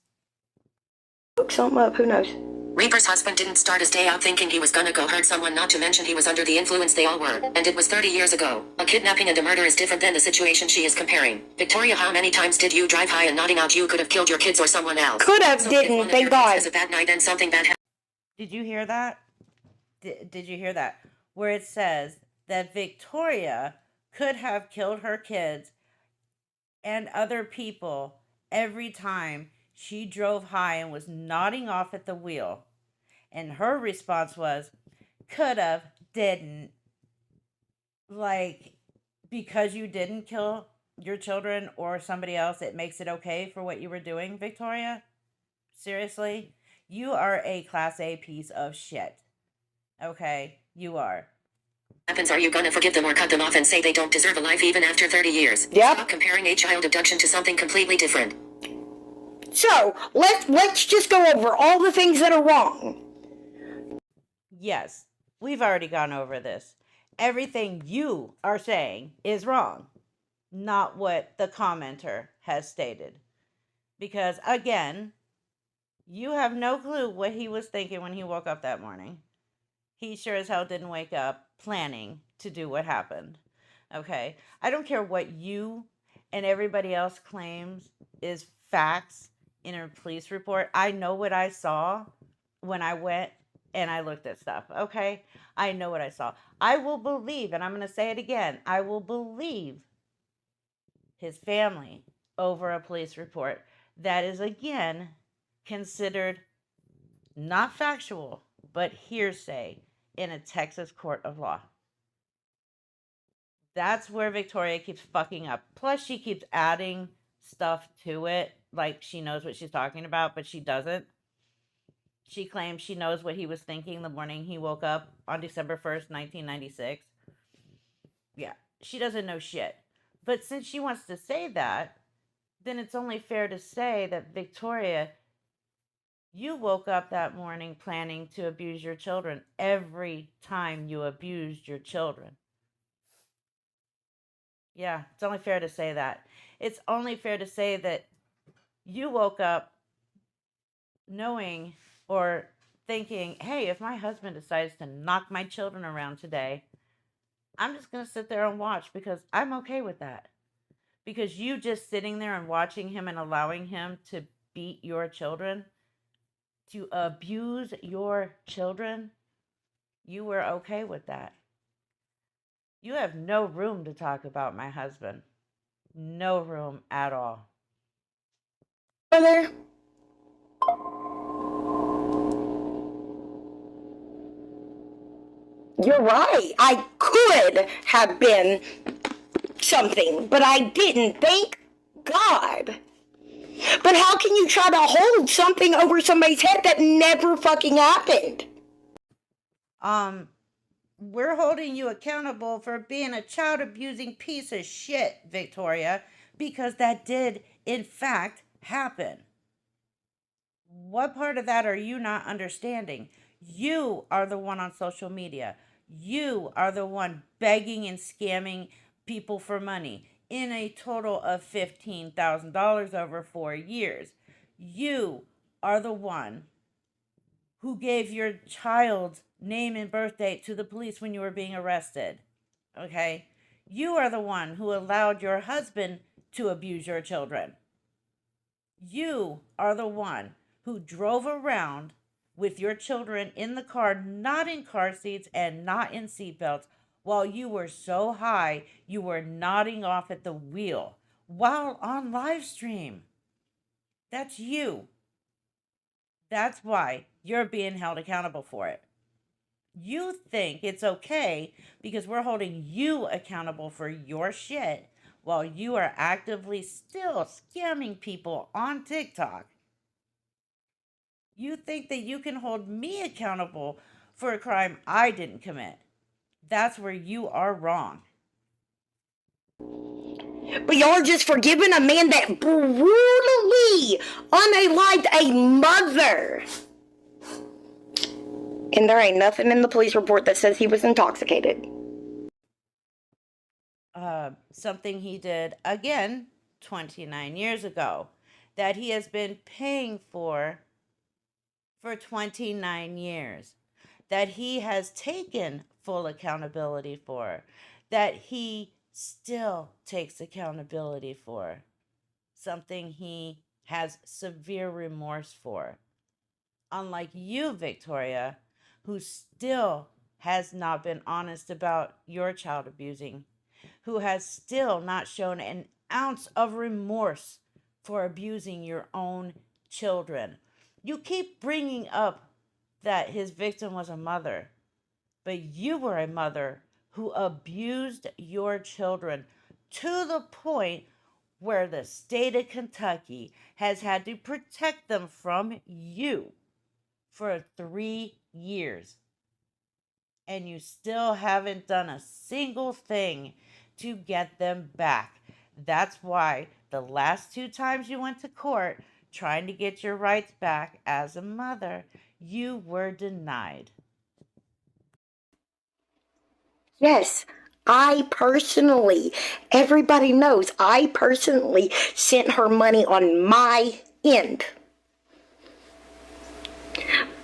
Speaker 2: Look something up, who knows?
Speaker 3: Reaper's husband didn't start his day out thinking he was gonna go hurt someone, not to mention he was under the influence. They all were. And it was 30 years ago. A kidnapping and a murder is different than the situation she is comparing. Victoria, how many times did you drive high and nodding out you could have killed your kids or someone else?
Speaker 2: Could have,
Speaker 3: So
Speaker 2: didn't, thank God.
Speaker 3: Has a bad night and something bad happened.
Speaker 1: Did you hear that? Did you hear that? Where it says that Victoria could have killed her kids and other people every time she drove high and was nodding off at the wheel. And her response was, could have, didn't. Like, because you didn't kill your children or somebody else, it makes it okay for what you were doing, Victoria? Seriously? You are a class A piece of shit. Okay? You are.
Speaker 3: Happens, are you gonna forgive them or cut them off and say they don't deserve a life even after 30 years?
Speaker 2: Yep.
Speaker 3: Stop comparing a child abduction to something completely different.
Speaker 2: So, let's just go over all the things that are wrong.
Speaker 1: Yes, we've already gone over this. Everything you are saying is wrong, not what the commenter has stated. Because, again, you have no clue what he was thinking when he woke up that morning. He sure as hell didn't wake up planning to do what happened. Okay? I don't care what you and everybody else claims is facts in a police report. I know what I saw when I went and I looked at stuff. Okay? I know what I saw. I will believe, and I'm going to say it again, I will believe his family over a police report that is, again, considered not factual, but hearsay in a Texas court of law. That's where Victoria keeps fucking up. Plus, she keeps adding stuff to it, like she knows what she's talking about, but she doesn't. She claims she knows what he was thinking the morning he woke up on December 1st, 1996. Yeah, she doesn't know shit. But since she wants to say that, then it's only fair to say that, Victoria, you woke up that morning planning to abuse your children every time you abused your children. Yeah, it's only fair to say that. It's only fair to say that you woke up knowing or thinking, hey, if my husband decides to knock my children around today, I'm just going to sit there and watch because I'm okay with that. Because you just sitting there and watching him and allowing him to beat your children, to abuse your children, you were okay with that. You have no room to talk about my husband. No room at all.
Speaker 2: Brother, you're right. I could have been something, but I didn't. Thank God. But how can you try to hold something over somebody's head that never fucking happened?
Speaker 1: We're holding you accountable for being a child abusing piece of shit, Victoria, because that did, in fact, happen. What part of that are you not understanding? You are the one on social media. You are the one begging and scamming people for money in a total of $15,000 over 4 years. You are the one who gave your child's name and birth date to the police when you were being arrested. Okay? You are the one who allowed your husband to abuse your children. You are the one who drove around with your children in the car, not in car seats and not in seatbelts, while you were so high you were nodding off at the wheel while on live stream. That's you. That's why you're being held accountable for it. You think it's okay because we're holding you accountable for your shit while you are actively still scamming people on TikTok. You think that you can hold me accountable for a crime I didn't commit. That's where you are wrong.
Speaker 2: But y'all are just forgiving a man that brutally unalived a mother. And there ain't nothing in the police report that says he was intoxicated.
Speaker 1: Something he did again 29 years ago that he has been paying for 29 years, that he has taken full accountability for, that he still takes accountability for, something he has severe remorse for. Unlike you, Victoria, who still has not been honest about your child abusing, who has still not shown an ounce of remorse for abusing your own children. You keep bringing up that his victim was a mother, but you were a mother who abused your children to the point where the state of Kentucky has had to protect them from you for 3 years. And you still haven't done a single thing to get them back. That's why the last 2 times you went to court trying to get your rights back as a mother, you were denied.
Speaker 2: Yes, everybody knows, I personally sent her money on my end.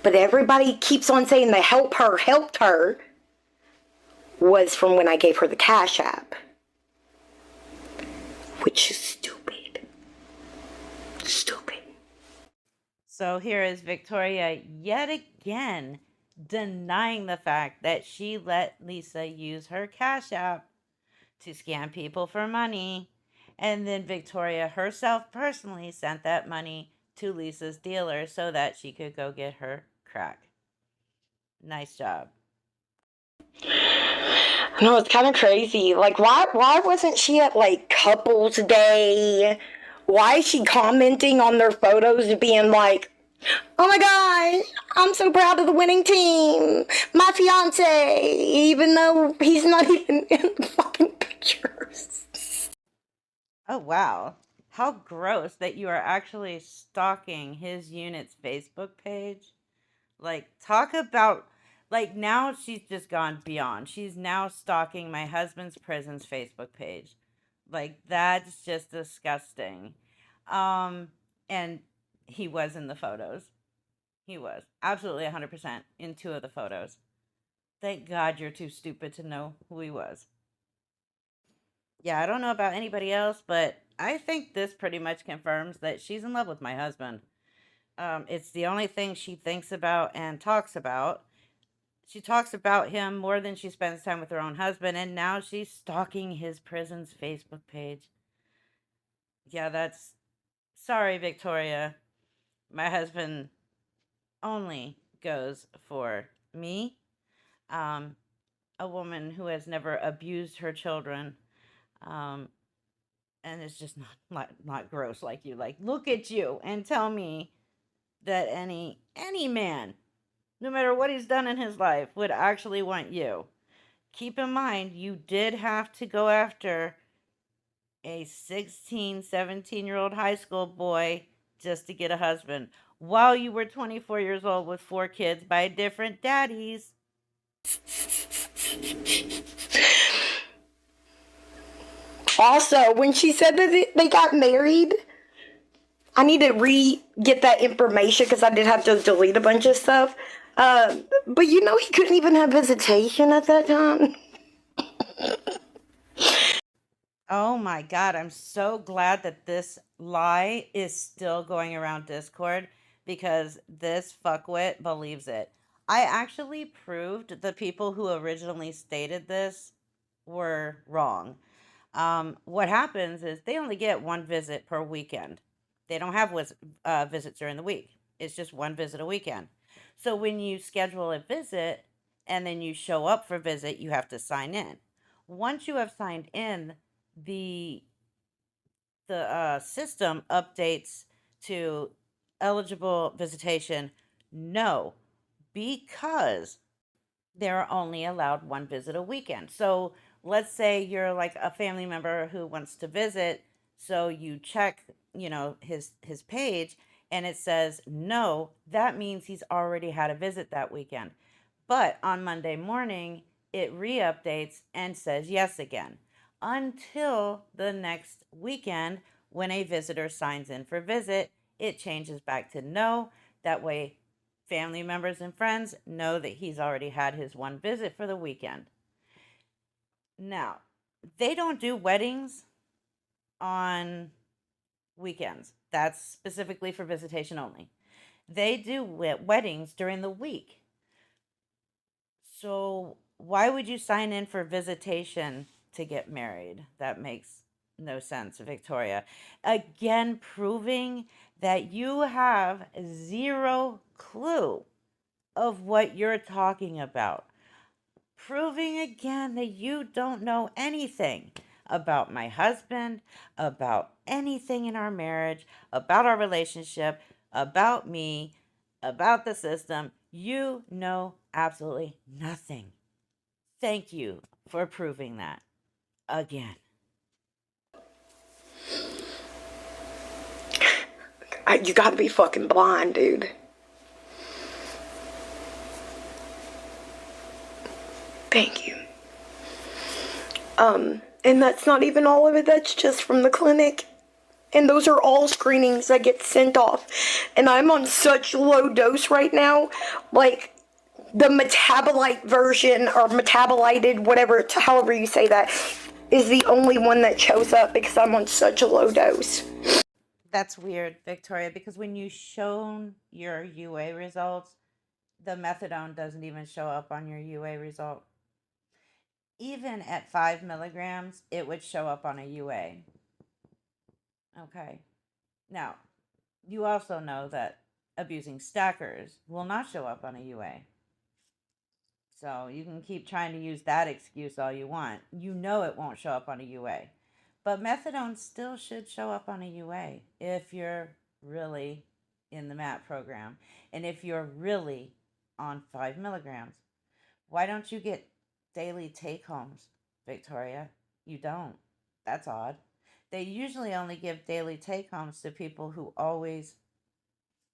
Speaker 2: But everybody keeps on saying the helped her was from when I gave her the Cash App. Which is stupid. Stupid.
Speaker 1: So here is Victoria yet again denying the fact that she let Lisa use her Cash App to scam people for money. And then Victoria herself personally sent that money to Lisa's dealer so that she could go get her crack. Nice job.
Speaker 2: No, it's kind of crazy. Like, why wasn't she at, like, couples day? Why is she commenting on their photos being like, oh my gosh, I'm so proud of the winning team. My fiance, even though he's not even in the fucking pictures.
Speaker 1: Oh, wow. How gross that you are actually stalking his unit's Facebook page. Like, talk about, like, now she's just gone beyond. She's now stalking my husband's prison's Facebook page. Like, that's just disgusting. And he was in the photos. He was absolutely 100% in 2 of the photos. Thank God you're too stupid to know who he was. Yeah, I don't know about anybody else, but I think this pretty much confirms that she's in love with my husband. It's the only thing she thinks about and talks about. She talks about him more than she spends time with her own husband, and now she's stalking his prison's Facebook page. Yeah, that's sorry, Victoria. My husband only goes for me, um, a woman who has never abused her children, um, and it's just not gross like you. Like, look at you and tell me that any man, no matter what he's done in his life, would actually want you. Keep in mind, you did have to go after a 16, 17-year-old high school boy just to get a husband while you were 24 years old with 4 kids by different daddies.
Speaker 2: Also, when she said that they got married, I need to get that information because I did have to delete a bunch of stuff. But you know, he couldn't even have visitation at that time.
Speaker 1: Oh my God, I'm so glad that this lie is still going around Discord because this fuckwit believes it. I actually proved the people who originally stated this were wrong. What happens is they only get one visit per weekend. They don't have visits during the week. It's just one visit a weekend. So when you schedule a visit and then you show up for visit, you have to sign in. Once you have signed in, the system updates to eligible visitation no, because they're only allowed one visit a weekend. So let's say you're like a family member who wants to visit, so you check, his page and it says no, that means he's already had a visit that weekend. But on Monday morning, it re-updates and says yes again until the next weekend when a visitor signs in for visit, it changes back to no. That way family members and friends know that he's already had his one visit for the weekend. Now, they don't do weddings on weekends. That's specifically for visitation only. They do weddings during the week. So, why would you sign in for visitation to get married? That makes no sense, Victoria. Again, proving that you have zero clue of what you're talking about. Proving again that you don't know anything about my husband, about anything in our marriage, about our relationship, about me, about the system. You know absolutely nothing. Thank you for proving that again.
Speaker 2: You gotta be fucking blind, dude. Thank you. And that's not even all of it. That's just from the clinic. And those are all screenings that get sent off. And I'm on such low dose right now. Like, the metabolite version, or metabolited, whatever, however you say that, is the only one that shows up because I'm on such a low dose.
Speaker 1: That's weird, Victoria, because when you shown your UA results, the methadone doesn't even show up on your UA result. Even at 5 milligrams, it would show up on a UA. Okay. Now, you also know that abusing stackers will not show up on a UA. So you can keep trying to use that excuse all you want. You know it won't show up on a UA. But methadone still should show up on a UA if you're really in the MAP program and if you're really on 5 milligrams. Why don't you get daily take-homes, Victoria? You don't. That's odd. They usually only give daily take-homes to people who always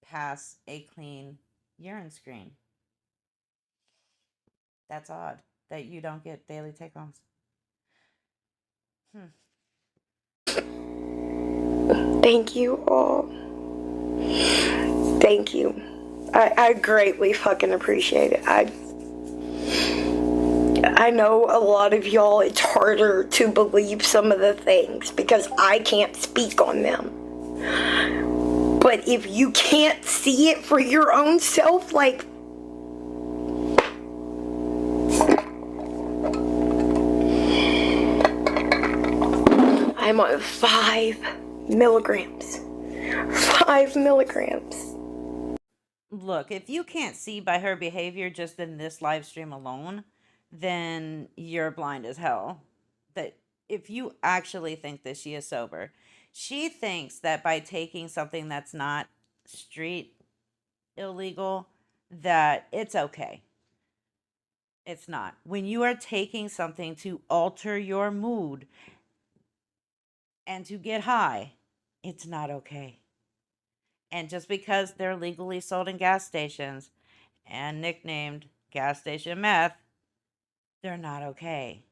Speaker 1: pass a clean urine screen. That's odd that you don't get daily take-homes.
Speaker 2: Thank you all. Thank you. I greatly fucking appreciate it. I know a lot of y'all, it's harder to believe some of the things because I can't speak on them. But if you can't see it for your own self, like, I'm on 5 milligrams. 5 milligrams.
Speaker 1: Look, if you can't see by her behavior just in this live stream alone, then you're blind as hell. That if you actually think that she is sober, she thinks that by taking something that's not street illegal, that it's okay. It's not. When you are taking something to alter your mood and to get high, it's not okay. And just because they're legally sold in gas stations and nicknamed gas station meth, they're not okay.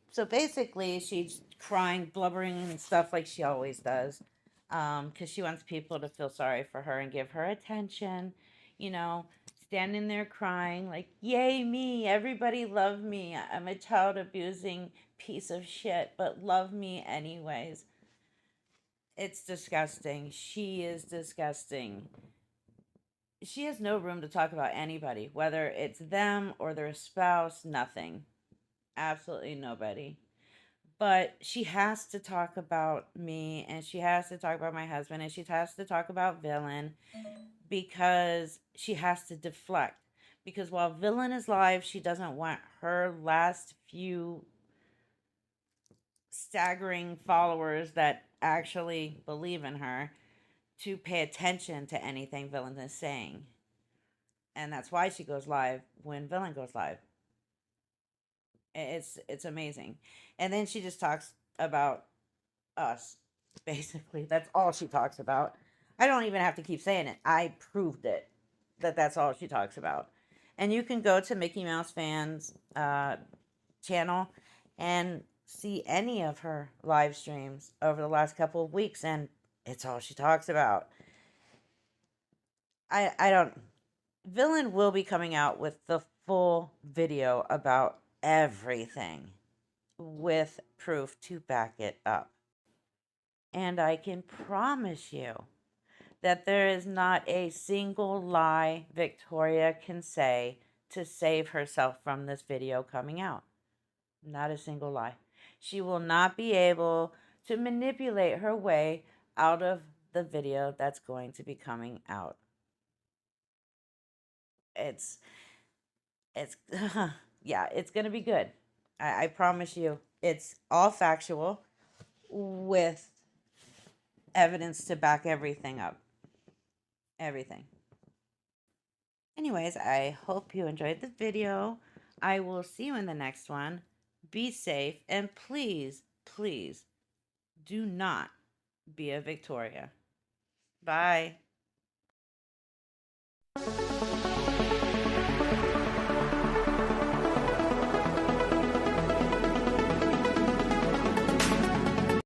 Speaker 1: So basically, she's crying, blubbering, and stuff like she always does, because she wants people to feel sorry for her and give her attention. You know, standing there crying, like, yay, me, everybody love me. I'm a child abusing piece of shit, but love me anyways. It's disgusting. She is disgusting. She has no room to talk about anybody, whether it's them or their spouse, nothing. Absolutely nobody. But she has to talk about me, and she has to talk about my husband, and she has to talk about Villain, because she has to deflect. Because while Villain is live, she doesn't want her last few staggering followers that actually believe in her to pay attention to anything Villain is saying. And that's why she goes live when Villain goes live. It's amazing. And then she just talks about us, basically. That's all she talks about. I don't even have to keep saying it. I proved it, that's all she talks about. And you can go to Mickey Mouse Fans channel and see any of her live streams over the last couple of weeks, and it's all she talks about. I don't. Villain will be coming out with the full video about everything with proof to back it up. And I can promise you that there is not a single lie Victoria can say to save herself from this video coming out. Not a single lie. She will not be able to manipulate her way out of the video that's going to be coming out. It's yeah, it's going to be good. I promise you. It's all factual with evidence to back everything up. Everything. Anyways, I hope you enjoyed the video. I will see you in the next one. Be safe, and please, please do not be a Victoria. Bye.